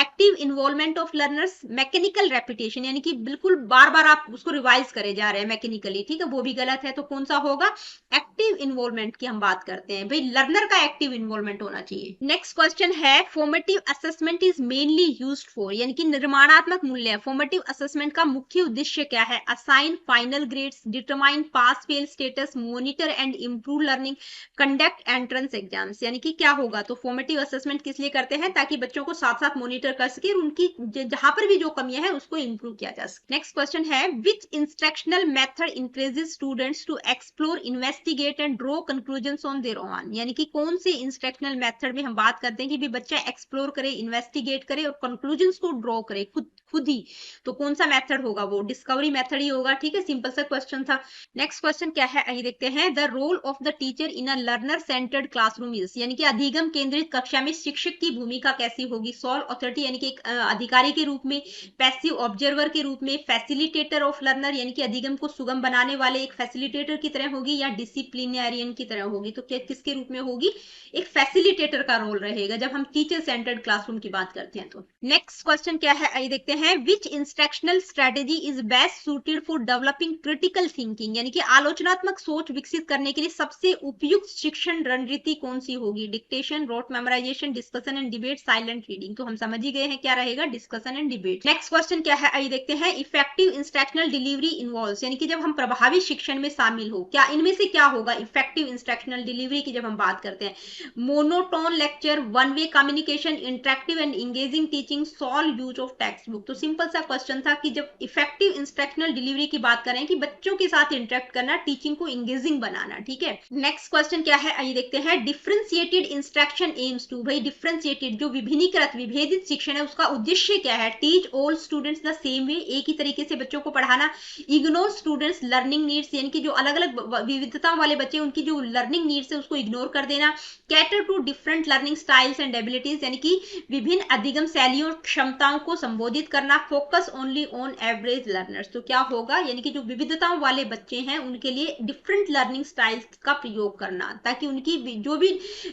Active involvement of learners, mechanical repetition, यानी कि बिल्कुल बार बार आप उसको रिवाइज करे जा रहे हैं मैकेनिकली, ठीक है, वो भी गलत है, तो कौन सा होगा? एक्टिव इन्वॉल्वमेंट की हम बात करते हैं भाई, लर्नर का एक्टिव इन्वॉल्वमेंट होना चाहिए। नेक्स्ट क्वेश्चन है, formative assessment is mainly used for, यानी कि निर्माणात्मक मूल्य, फॉर्मेटिव असेसमेंट का मुख्य उद्देश्य क्या है? Assign final grades, determine pass fail status, monitor and improve learning, conduct entrance exams, यानी कि क्या होगा? तो फॉर्मेटिव असेसमेंट किस लिए करते हैं? ताकि बच्चों को साथ साथ मॉनिटर कर सके और उनकी जहां पर भी जो कमियां हैं उसको इंप्रूव किया जा सके। नेक्स्ट क्वेश्चन है, which instructional method encourages students to explore, investigate and draw conclusions on their own, यानी कि कौन से इंस्ट्रक्शनल मेथड में हम बात करते हैं कि भी बच्चा एक्सप्लोर करे, इन्वेस्टिगेट करे और कंक्लूजन्स को ड्रॉ करे खुद ही, तो कौन सा मेथड होगा? वो डिस्कवरी मेथड ही होगा, ठीक है, सिंपल सा क्वेश्चन था। नेक्स्ट क्वेश्चन क्या है, आइए देखते हैं। The role of the teacher in a learner centered classroom is, यानी कि अधिगम केंद्रित कक्षा में शिक्षक की भूमिका कैसी होगी? सॉल अथॉरिटी, यानी कि एक अधिकारी के रूप में, पैसिव ऑब्जर्वर के रूप में, फैसिलिटेटर ऑफ लर्नर, यानी कि अधिगम को सुगम बनाने वाले एक फैसिलिटेटर की तरह होगी, या डिसिप्लिनरियन की तरह होगी? तो किसके रूप में होगी? एक फैसिलिटेटर का रोल रहेगा जब हम टीचर सेंटर्ड क्लासरूम की बात करते हैं। तो नेक्स्ट क्वेश्चन क्या है, आइए देखते हैं। Which instructional strategy is best suited for developing critical thinking, यानी कि आलोचनात्मक सोच विकसित करने के लिए सबसे उपयुक्त शिक्षण रणनीति कौन सी होगी? Dictation, rote memorization, discussion and debate, silent reading? तो हम समझ ही गए हैं क्या रहेगा, discussion and debate. Next question क्या है, आइए देखते हैं। इफेक्टिव इंस्ट्रक्शनल डिलीवरी इन्वॉल्व्स, यानी कि जब हम प्रभावी शिक्षण में शामिल हो, क्या इनमें से क्या होगा? इफेक्टिव इंस्ट्रक्शनल डिलीवरी की जब हम बात करते हैं, monotone lecture, one way communication, interactive and engaging teaching, solve use of text book? तो सिंपल सा क्वेश्चन था कि जब इफेक्टिव इंस्ट्रक्शनल डिलीवरी की बात करें कि बच्चों के साथ इंटरेक्ट करना, टीचिंग को इंगेजिंग बनाना, ठीक है। नेक्स्ट क्वेश्चन क्या है, आइए देखते हैं। डिफरेंशिएटेड इंस्ट्रक्शन एम्स टू, भाई डिफरेंशिएटेड जो विभिन्नीकृत विभेदित शिक्षण है उसका उद्देश्य क्या है? Teach all students the same way, एक ही तरीके से बच्चों को पढ़ाना। इग्नोर स्टूडेंट्स लर्निंग नीड्स, यानी कि जो अलग अलग विविधताओं वाले बच्चे उनकी जो लर्निंग नीड्स है उसको इग्नोर कर देना। Cater to different learning styles and abilities, यानी कि विभिन्न अधिगम शैलियों और क्षमताओं को संबोधित करना। Focus only on average learners, तो क्या होगा? यानी कि जो विविधताओं वाले बच्चे हैं उनके लिए डिफरेंट लर्निंग स्टाइल्स का प्रयोग करना, ताकि उनकी जो भी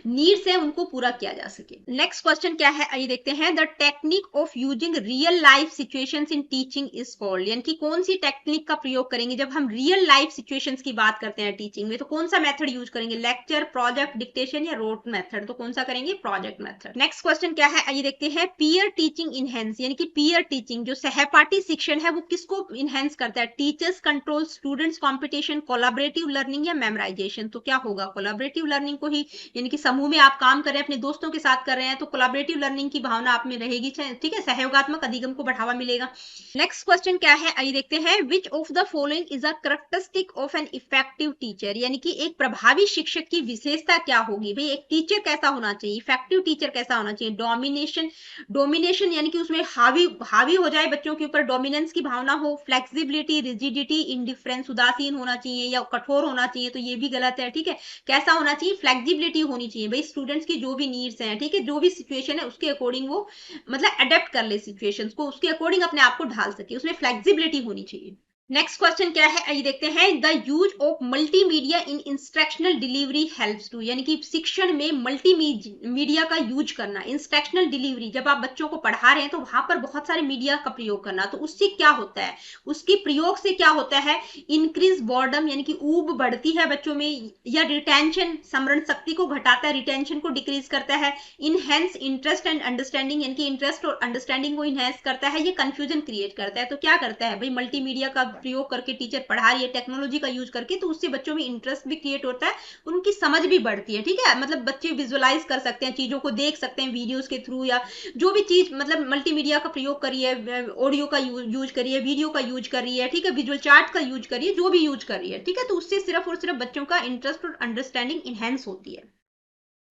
नीड्स है उनको पूरा किया जा सके। नेक्स्ट क्वेश्चन क्या है, आइए देखते हैं। The technique of using real life situations in teaching is called, यानी कि कौन सी टेक्निक का प्रयोग करेंगे जब हम रियल लाइफ सिचुएशंस की बात करते हैं टीचिंग में? तो कौन सा मेथड यूज करेंगे? लेक्चर, प्रोजेक्ट, डिक्टेशन या रोट मेथड? तो कौन सा करेंगे? Project method. नेक्स्ट क्वेश्चन क्या है, आइए देखते हैं। पीयर टीचिंग इनहेंस, यानी कि पीयर टीचिंग जो सहपाठी शिक्षण है वो किसको इनहेंस करता है? Teachers control, students competition, collaborative learning या मेमोराइजेशन? तो क्या होगा? कोलैबोरेटिव लर्निंग को ही, यानी कि समूह में आप काम कर रहे हैं, अपने दोस्तों के साथ कर रहे हैं, तो कोलैबोरेटिव लर्निंग की भावना आप में रहेगी, ठीक है, सहयोगात्मक अधिगम को बढ़ावा मिलेगा। नेक्स्ट क्वेश्चन क्या है, आइए देखते हैं। Which of the following is a characteristic of an effective teacher, यानी कि एक प्रभावी शिक्षक की विशेषता क्या होगी? भाई एक टीचर कैसा होना चाहिए? इफेक्टिव टीचर कैसा होना चाहिए? डोमिनेशन, यानी कि उसमें हावी हो जाए बच्चों के ऊपर, डोमिनेंस की भावना हो। फ्लेक्सिबिलिटी, रिजिडिटी, इंडिफरेंस, उदासीन होना चाहिए या कठोर होना चाहिए? तो ये भी गलत है, ठीक है। कैसा होना चाहिए? फ्लेक्सिबिलिटी होनी चाहिए, भाई स्टूडेंट्स की जो भी नीड्स हैं, ठीक है, जो भी सिचुएशन है उसके अकॉर्डिंग वो मतलब अडेप्ट कर ले सिचुएशंस को, उसके अकॉर्डिंग अपने आप को ढाल सके, उसमें फ्लेक्सिबिलिटी होनी चाहिए। नेक्स्ट क्वेश्चन क्या है, आइए देखते हैं। The use of multimedia in instructional delivery helps to, यानी कि शिक्षण में मल्टीमीडिया का यूज करना। इंस्ट्रक्शनल डिलीवरी जब आप बच्चों को पढ़ा रहे हैं तो वहां पर बहुत सारे मीडिया का प्रयोग करना, तो उससे क्या होता है? उसके प्रयोग से क्या होता है? इंक्रीज बॉर्डम, यानी कि ऊब बढ़ती है बच्चों में, या रिटेंशन, स्मरण शक्ति को घटाता है, रिटेंशन को डिक्रीज करता है। इनहेंस इंटरेस्ट एंड अंडरस्टैंडिंग, यानी कि इंटरेस्ट और अंडरस्टैंडिंग को इनहेंस करता है। ये कंफ्यूजन क्रिएट करता है। तो क्या करता है भाई? मल्टीमीडिया का प्रयोग करके टीचर पढ़ा रही है, टेक्नोलॉजी का यूज करके, तो उससे बच्चों में इंटरेस्ट भी क्रिएट होता है, उनकी समझ भी बढ़ती है। ठीक है, मतलब बच्चे विजुअलाइज कर सकते हैं, चीजों को देख सकते हैं वीडियोस के थ्रू, या जो भी चीज मतलब मल्टीमीडिया का प्रयोग करिए, ऑडियो का यूज करिए, वीडियो का यूज कर रही है, ठीक है, विजुअल चार्ट का यूज करिए, जो भी यूज कर रही है, ठीक है, तो उससे सिर्फ और सिर्फ बच्चों का इंटरेस्ट और अंडरस्टैंडिंग इनहेंस होती है।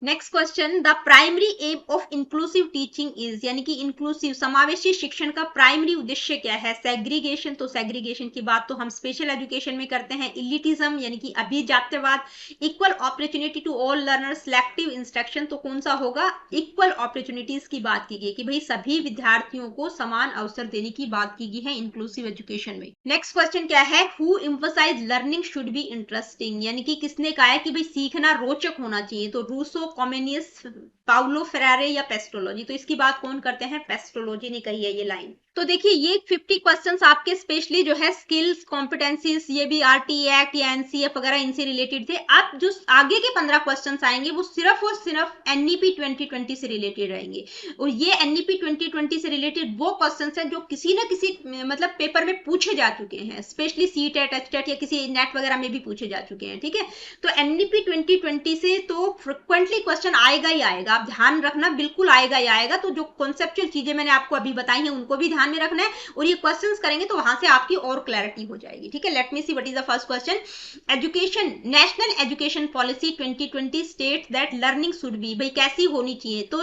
Next question, the primary aim of inclusive teaching is, यानी कि इंक्लूसिव समावेशी शिक्षण का प्राइमरी उद्देश्य क्या है? सेग्रीगेशन, तो सेग्रीगेशन की बात तो हम स्पेशल एजुकेशन में करते हैं। इलिटिज्म यानी कि अभिजात्यवाद। Equal opportunity to all learners, selective instruction, तो कौन सा होगा? इक्वल अपॉर्चुनिटीज की बात की गई कि भाई सभी विद्यार्थियों को समान अवसर देने की बात की गई है इंक्लूसिव एजुकेशन में। नेक्स्ट क्वेश्चन क्या है? Who emphasize learning should be interesting, यानी कि किसने कहा है कि भाई सीखना रोचक होना चाहिए? तो रूसो, कॉमेनियस, पाउलो फ्रेरे या पेस्ट्रोलॉजी? तो इसकी बात कौन करते हैं? पेस्ट्रोलॉजी ने कही है ये लाइन। तो देखिए ये 50 क्वेश्चंस आपके स्पेशली जो है स्किल्स, कॉम्पिटेंसीज, ये भी आरटी एक्ट या एनसीएफ वगैरह इनसे रिलेटेड थे। अब जो आगे के 15 क्वेश्चंस आएंगे वो सिर्फ और सिर्फ एनईपी 2020 से रिलेटेड रहेंगे, और ये एनईपी 2020 से रिलेटेड वो क्वेश्चंस हैं जो किसी ना किसी मतलब पेपर में पूछे जा चुके हैं, स्पेशली सीटेट, एचटेट या किसी नेट वगैरह में भी पूछे जा चुके हैं। ठीक है, तो एनईपी 2020 से तो फ्रिक्वेंटली क्वेश्चन आएगा ही आएगा, आप ध्यान रखना, बिल्कुल आएगा ही आएगा। तो जो कॉन्सेप्चुअल चीजें मैंने आपको अभी बताई हैं उनको भी ध्यान में रखना है, और ये क्वेश्चंस करेंगे तो वहां से आपकी और क्लैरिटी हो जाएगी। ठीक है, let me see what is the first question. Education, national education policy 2020 state that learning should B, भाई कैसी होनी चाहिए? तो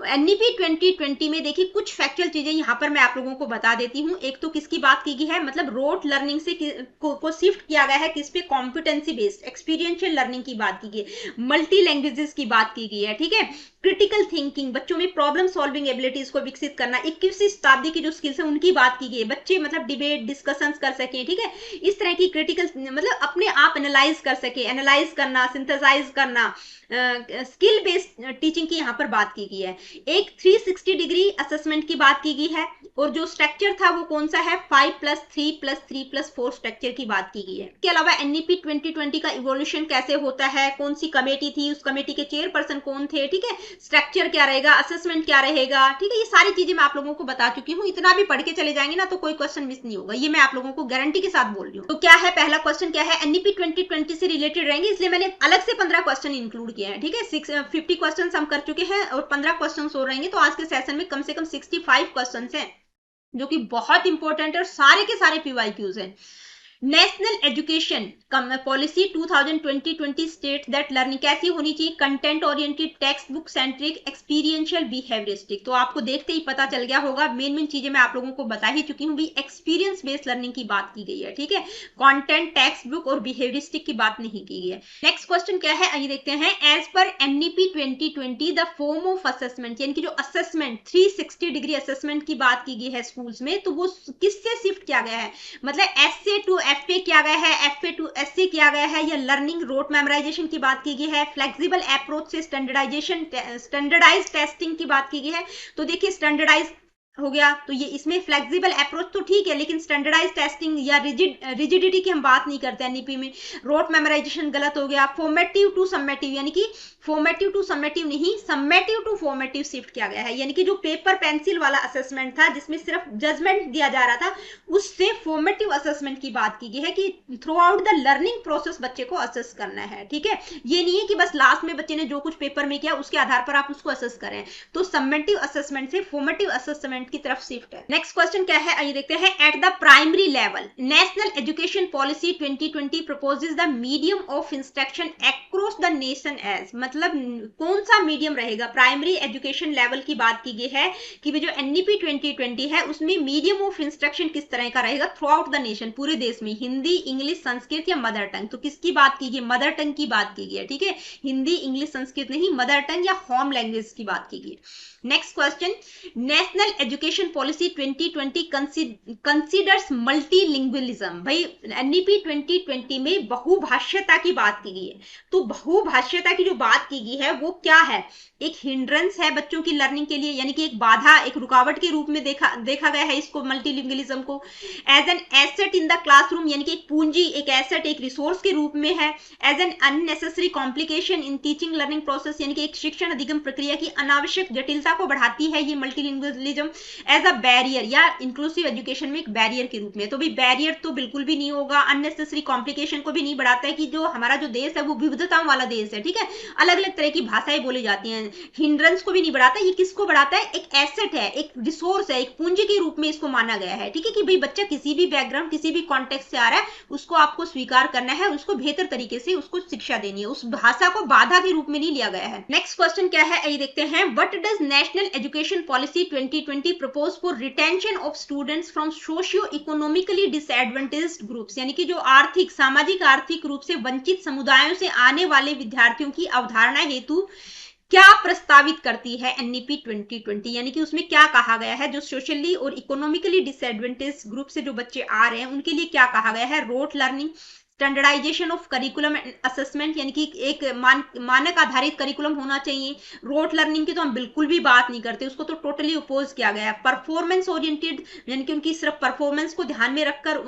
एनईपी 2020 में देखिए कुछ फैक्चुअल चीजें यहां पर मैं आप लोगों को बता देती हूँ। एक तो किसकी बात की गई है, मतलब रोट लर्निंग से को शिफ्ट किया गया है किस पे? कॉम्पिटेंसी बेस्ड एक्सपीरियंशियल लर्निंग की बात की गई, मल्टी लैंग्वेजेस की बात की गई है। ठीक है, क्रिटिकल थिंकिंग, बच्चों में प्रॉब्लम सॉल्विंग एबिलिटीज को विकसित करना, 21वीं शताब्दी की जो स्किल्स है उनकी बात की गई है, बच्चे मतलब डिबेट डिस्कशंस कर सके। ठीक है, इस तरह की क्रिटिकल मतलब अपने आप एनालाइज कर सके, एनालाइज करना, सिंथेसाइज करना, स्किल बेस्ड टीचिंग की यहाँ पर बात की गई है। एक 360 डिग्री असेसमेंट की बात की गई है, और जो स्ट्रक्चर था वो कौन सा है? 5+3+3+4 स्ट्रक्चर की बात की गई है। इसके अलावा एनईपी 2020 का इवोल्यूशन कैसे होता है, कौन सी कमेटी थी, उस कमेटी के चेयरपर्सन कौन थे, ठीक है, स्ट्रक्चर क्या रहेगा, असेसमेंट क्या रहेगा, ठीक है, ये सारी चीजें मैं आप लोगों को बता चुकी हूँ। इतना भी पढ़ के चले जाएंगे ना तो कोई क्वेश्चन मिस नहीं होगा, ये मैं आप लोगों को गारंटी के साथ बोल रही हूँ। तो क्या है पहला क्वेश्चन, क्या है? एनईपी 2020 से रिलेटेड रहेंगे, इसलिए मैंने अलग से 15 क्वेश्चन इंक्लूड किए हैं। ठीक है, 50 क्वेश्चन हम कर चुके हैं और 15 क्वेश्चन हो रहेंगे, तो आज के सेशन में कम से कम 65 क्वेश्चन हैं जो कि बहुत इंपॉर्टेंट है और सारे के सारे पीवाईक्यूज हैं। National education policy 2020 state that learning कैसी होनी चाहिए? Content oriented, text book centric, experiential, behaviouristic. तो आपको देखते ही पता चल गया होगा, मेन चीजें मैं आप लोगों को बता ही चुकी हूँ भी, एक्सपीरियंस बेस्ड लर्निंग की बात की गई है। ठीक है, कंटेंट, टेक्स्ट बुक और बिहेवियरिस्टिक की बात नहीं की गई है। नेक्स्ट क्वेश्चन क्या है, आइए देखते हैं। As per NEP 2020 the form of assessment, यानी कि जो असेसमेंट 360 डिग्री असेसमेंट की बात की गई है स्कूल्स में, तो वो किससे शिफ्ट किया गया है? मतलब एसए टू एफए किया गया है, एफए टू एसए किया गया है, या लर्निंग रोट मेमोराइजेशन की बात की गई है, फ्लेक्सिबल अप्रोच से स्टैंडर्डाइज टेस्टिंग की बात की गई है। तो देखिए स्टैंडर्डाइज हो गया, तो ये इसमें फ्लेक्सिबल अप्रोच तो ठीक है, लेकिन स्टैंडर्डाइज टेस्टिंग या रिजिडिटी की हम बात नहीं करते एनईपी में। रोट मेमोराइजेशन गलत हो गया। फॉर्मेटिव टू समेटिव, यानी कि फॉर्मेटिव टू समेटिव नहीं, समेटिव टू फॉर्मेटिव शिफ्ट किया गया है, यानी कि जो पेपर पेंसिल वाला असेसमेंट था जिसमें सिर्फ जजमेंट दिया जा रहा था, उससे फॉर्मेटिव असेसमेंट की बात की गई है कि through out the learning process बच्चे को असेस करना है। ठीक है, ये नहीं है कि बस लास्ट में बच्चे ने जो कुछ पेपर में किया उसके आधार पर आप उसको असेस करें। तो समेटिव असेसमेंट से फॉर्मेटिव असेसमेंट की तरफ शिफ्ट है। नेक्स्ट क्वेश्चन क्या है, आइए देखते हैं। At the primary level national education policy 2020 proposes the medium of instruction across the nation as, मतलब कौन सा मीडियम रहेगा? प्राइमरी एजुकेशन लेवल की बात की गई है कि जो एनईपी 2020 है उसमें मीडियम ऑफ इंस्ट्रक्शन किस तरह का रहेगा थ्रू आउट द नेशन, पूरे देश में, हिंदी, इंग्लिश, संस्कृत या मदर टंग? तो किसकी बात की गई? मदर टंग की बात की गई है। ठीक है, हिंदी, इंग्लिश, संस्कृत नहीं, मदर टंग या होम लैंग्वेज की बात की गई। Next question, national education policy 2020 considers multilingualism, भाई एनईपी 2020 में बहुभाषिता की बात की गई है, तो बहुभाषीयता की जो बात की गई है वो क्या है, एक हिंड्रेंस है बच्चों की लर्निंग के लिए, यानी कि एक बाधा, एक रुकावट के रूप में देखा गया है इसको, मल्टीलिंगुअलिज्म को। As an asset in the classroom, यानी कि एक पूंजी, एक एसेट, एक रिसोर्स के रूप में है। As an unnecessary complication in teaching learning process, यानी कि एक शिक्षण अधिगम प्रक्रिया की अनावश्यक जटिलता को बढ़ाती है ये मल्टीलिंगुअलिज्म। एज अ बैरियर, या इंक्लूसिव एजुकेशन में एक बैरियर के रूप में। तो भी बैरियर तो बिल्कुल भी नहीं होगा, अननेसेसरी कॉम्प्लिकेशन को भी नहीं बढ़ाता है, कि जो हमारा जो देश है वो विविधताओं वाला देश है, ठीक है, अलग अलग तरह की भाषाएं बोली जाती हैं। हिंड्रेंस को भी नहीं बढ़ाता, ये किसको बढ़ाता है, एक एसेट है, एक रिसोर्स है, एक पूंजी के रूप में इसको माना गया है, ठीक है, कि भाई बच्चा किसी भी बैकग्राउंड, किसी भी कॉन्टेक्स्ट से आ रहा है, उसको आपको स्वीकार करना है, उसको बेहतर तरीके से उसको शिक्षा देनी है, उस भाषा को बाधा के रूप में नहीं लिया गया है। नेक्स्ट क्वेश्चन क्या है, ये देखते हैं। What does national education policy 2020 propose for retention of students from socio economically disadvantaged groups, यानी कि जो आर्थिक, सामाजिक आर्थिक रूप से वंचित समुदायों से आने वाले विद्यार्थियों की अवधारणा हेतु क्या प्रस्तावित करती है एनईपी 2020, यानी कि उसमें क्या कहा गया है, जो सोशली और इकोनॉमिकली डिसएडवांटेज ग्रुप से जो बच्चे आ रहे हैं उनके लिए क्या कहा गया है। Rote learning, standardization of curriculum and assessment, यानी कि एक मानक आधारित करिकुलम होना चाहिए। रोट लर्निंग की तो हम बिल्कुल भी बात नहीं करते, उसको तो टोटली अपोज किया गया है। परफॉर्मेंस ओरिएंटेड, यानी कि उनकी सिर्फ परफॉर्मेंस को ध्यान में रखकर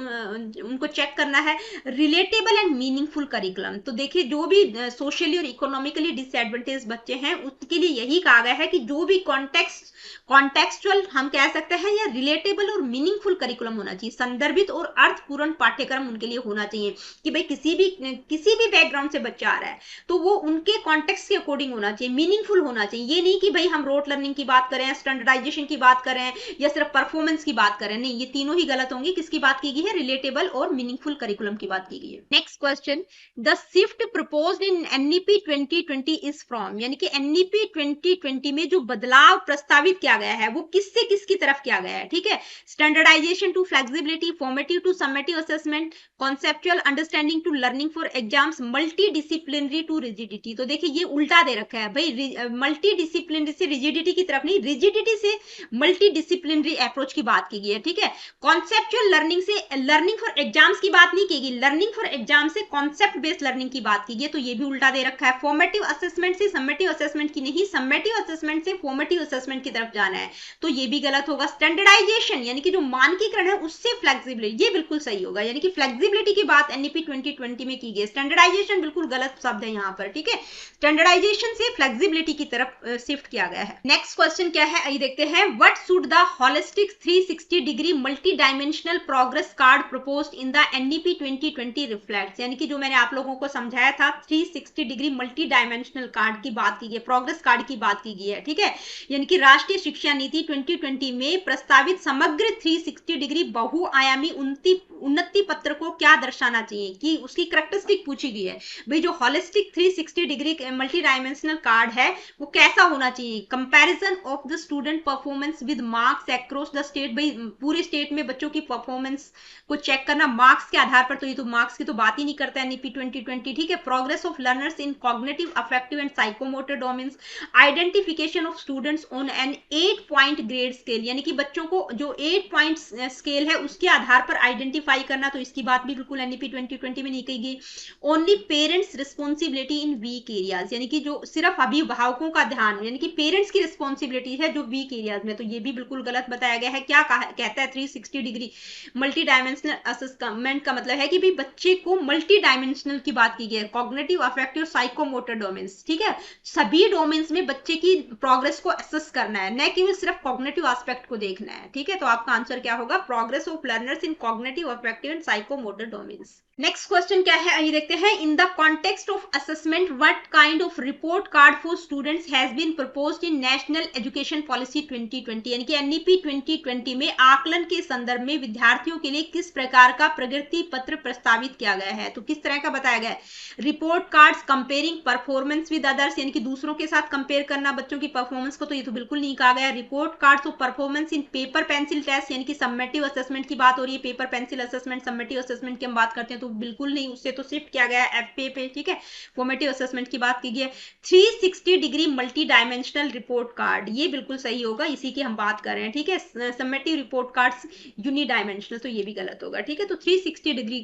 उनको चेक करना है। रिलेटेबल एंड मीनिंगफुल करिकुलम, तो देखिए जो भी सोशली और इकोनॉमिकली डिसएडवांटेज बच्चे हैं उसके लिए यही कहा गया है कि जो भी कॉन्टेक्सचुअल हम कह सकते हैं, या रिलेटेबल और मीनिंगफुल करिकुलम होना चाहिए, संदर्भित और अर्थपूर्ण पाठ्यक्रम उनके लिए होना चाहिए, कि भाई किसी भी बैकग्राउंड से बच्चा आ रहा है तो वो उनके कॉन्टेक्स्ट के अकॉर्डिंग होना चाहिए, मीनिंगफुल होना चाहिए। ये नहीं कि भाई हम रोट लर्निंग की बात करें, स्टैंडर्डाइजेशन की बात करें, या सिर्फ परफॉर्मेंस की बात करें, नहीं, ये तीनों ही गलत होंगे। किसकी बात की गई है, रिलेटेबल और मीनिंगफुल करिकुलम की बात की गई है। Next question, the shift proposed in NEP 2020 is from, यानी कि एनईपी 2020 में जो बदलाव प्रस्तावित किया गया है वो किससे किसकी तरफ किया गया है, ठीक है। Standardization to flexibility, formative to summative assessment, conceptual understanding to learning for exams, multidisciplinary to rigidity. तो देखिए ये उल्टा दे रखा है भाई, मल्टी डिसिप्लिनरी से रिजिडिटी की तरफ नहीं, रिजिडिटी से मल्टी डिसिप्लिनरी अप्रोच की बात की गई है, ठीक है। कॉन्सेप्चुअल लर्निंग से लर्निंग फॉर एग्जाम्स की बात नहीं की गई, लर्निंग फॉर एग्जाम से कॉन्सेप्ट बेस्ड लर्निंग की बात की गई, तो ये भी उल्टा दे रखा है। फॉर्मेटिव असेसमेंट से समेटिव असेसमेंट की नहीं, समेटिव असेसमेंट से फॉर्मेटिव असेसमेंट की तरफ जाना है, तो ये भी गलत होगा। स्टैंडर्डाइजेशन, यानी कि जो मानकीकरण है उससे फ्लेक्सिबिलिटी, ये बिल्कुल सही होगा, यानी कि फ्लेक्सिबिलिटी की बात एनईपी 2020 में की गई। स्टैंडर्डाइजेशन बिल्कुल गलत शब्द है यहाँ पर, ठीक है, स्टैंडर्डाइजेशन से फ्लेक्सिबिलिटी की तरफ शिफ्ट किया गया है। नेक्स्ट क्वेश्चन क्या है, आइए देखते हैं। What should the holistic 360 degree multidimensional progress card proposed in the NEP 2020 reflects, यानी कि जो मैंने आप लोगों को समझाया था 360 डिग्री मल्टी डायमेंशनल कार्ड की बात की गई, प्रोग्रेस कार्ड की बात की गई है, ठीक है, यानी कि राष्ट्रीय शिक्षा नीति 2020 में प्रस्तावित समग्र 360 डिग्री बहुआयामी उन्नति पत्र को क्या दर्शाना चाहिए, कि उसकी करैक्टरिस्टिक पूछी गई है। भाई जो holistic 360 degree multi dimensional card है वो कैसा होना चाहिए। Comparison of the student performance with marks across the state, भाई पूरे स्टेट में बच्चों की परफॉर्मेंस को चेक करना मार्क्स के आधार पर, तो ये तो मार्क्स की तो बात ही नहीं करता है एनईपी 2020, ठीक है। Progress of learners in cognitive, affective and psychomotor domains, identification of students on an 8 point grade scale, यानी कि बच्चों को जो 8 पॉइंट स्केल है उसके आधार पर आइडेंटिफाई करना, तो इसकी बात भी बिल्कुल एनईपी 2020 में नहीं कही गई। ओनली पेरेंट्स रिस्पॉन्सिबिलिटी इन वीक एरियाज, यानी कि जो सिर्फ अभिभावकों का ध्यान, यानी कि पेरेंट्स की रिस्पॉन्सिबिलिटी है जो वीक एरियाज में, तो ये भी बिल्कुल गलत बताया गया है। क्या कहता है 360 डिग्री मल्टी डायमेंशनल असेसमेंट का मतलब है कि भाई बच्चे को मल्टी डायमेंशनल की बात की गई है, कॉग्निटिव, अफेक्टिव, साइकोमोटर डोमेन्स, ठीक है, सभी डोमेन्स में बच्चे की प्रोग्रेस को असेस करना है, न कि सिर्फ कॉग्निटिव एस्पेक्ट को देखना है, ठीक है। तो आपका आंसर क्या होगा, progress of learners in cognitive, affective and psychomotor domains. Next question क्या है, आइए देखते हैं। In the context of assessment what kind of report card for students has been proposed in national education policy 2020, यानी कि एनईपी 2020 में आकलन के संदर्भ में विद्यार्थियों के लिए किस प्रकार का प्रगति पत्र प्रस्तावित किया गया है, तो किस तरह का बताया गया है। Report cards comparing performance with others, यानी कि दूसरों के साथ कंपेयर करना बच्चों की परफॉर्मेंस को, तो ये तो बिल्कुल नहीं कहा गया। Report cards of performance in paper pencil test, यानी कि समेटिव असेसमेंट की बात हो रही है, paper pencil assessment, summative assessment की हम बात करते हैं तो बिल्कुल नहीं, उससे तो शिफ्ट किया गया है एफपीए पे, ठीक है। फॉर्मेटिव असेसमेंट की बात की गई है। 360 degree multi dimensional report card, ये बिल्कुल सही होगा, इसी की हम बात कर रहे हैं, ठीक है। समेटिव रिपोर्ट कार्ड्स यूनिडायमेंशनल, तो ये भी गलत होगा, ठीक है। तो 360 डिग्री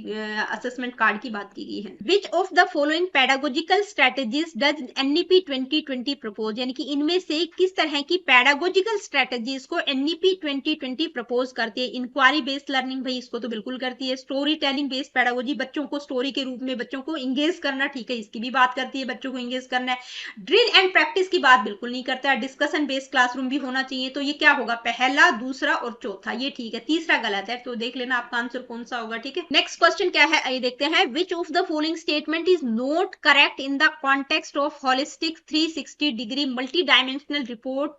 असेसमेंट कार्ड की बात की गई है। विच of the following pedagogical strategies does NEP 2020 propose, यानी कि इनमें से किस तरह की पेडागोजिकल स्ट्रेटेजीज को एनईपी 2020 प्रपोज करती है। इंक्वायरी बेस्ड लर्निंग, भाई इसको तो बिल्कुल करती है। स्टोरी टेलिंग बेस्ड पेडागोजी, बच्चों को स्टोरी के रूप में बच्चों को इंगेज करना, ठीक है, इसकी भी बात करती है, बच्चों को इंगेज करना है। ड्रिल एंड प्रैक्टिस की बात बिल्कुल नहीं करता है। डिस्कशन बेस्ड क्लासरूम भी होना चाहिए, तो ये क्या होगा, पहला, दूसरा और चौथा, ये ठीक है। तीसरा गलत है, तो देख लेना आपका आंसर कौन सा होगा, ठीक है। नेक्स्ट क्वेश्चन क्या है, आइए देखते हैं। Which of the following statement is not correct in the context of holistic 360 degree multi dimensional report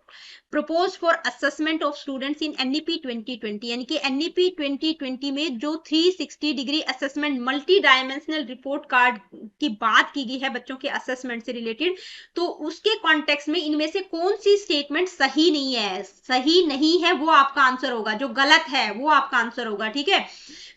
propose for assessment of students in NEP 2020, यानी कि एनईपी 2020 में जो 360 degree assessment multi dimensional report card की बात की गई है बच्चों के असेसमेंट से रिलेटेड, तो उसके कॉन्टेक्स्ट में इनमें से कौन सी स्टेटमेंट सही नहीं है, सही नहीं है वो आपका आंसर होगा, जो गलत है वो आपका आंसर होगा, ठीक है।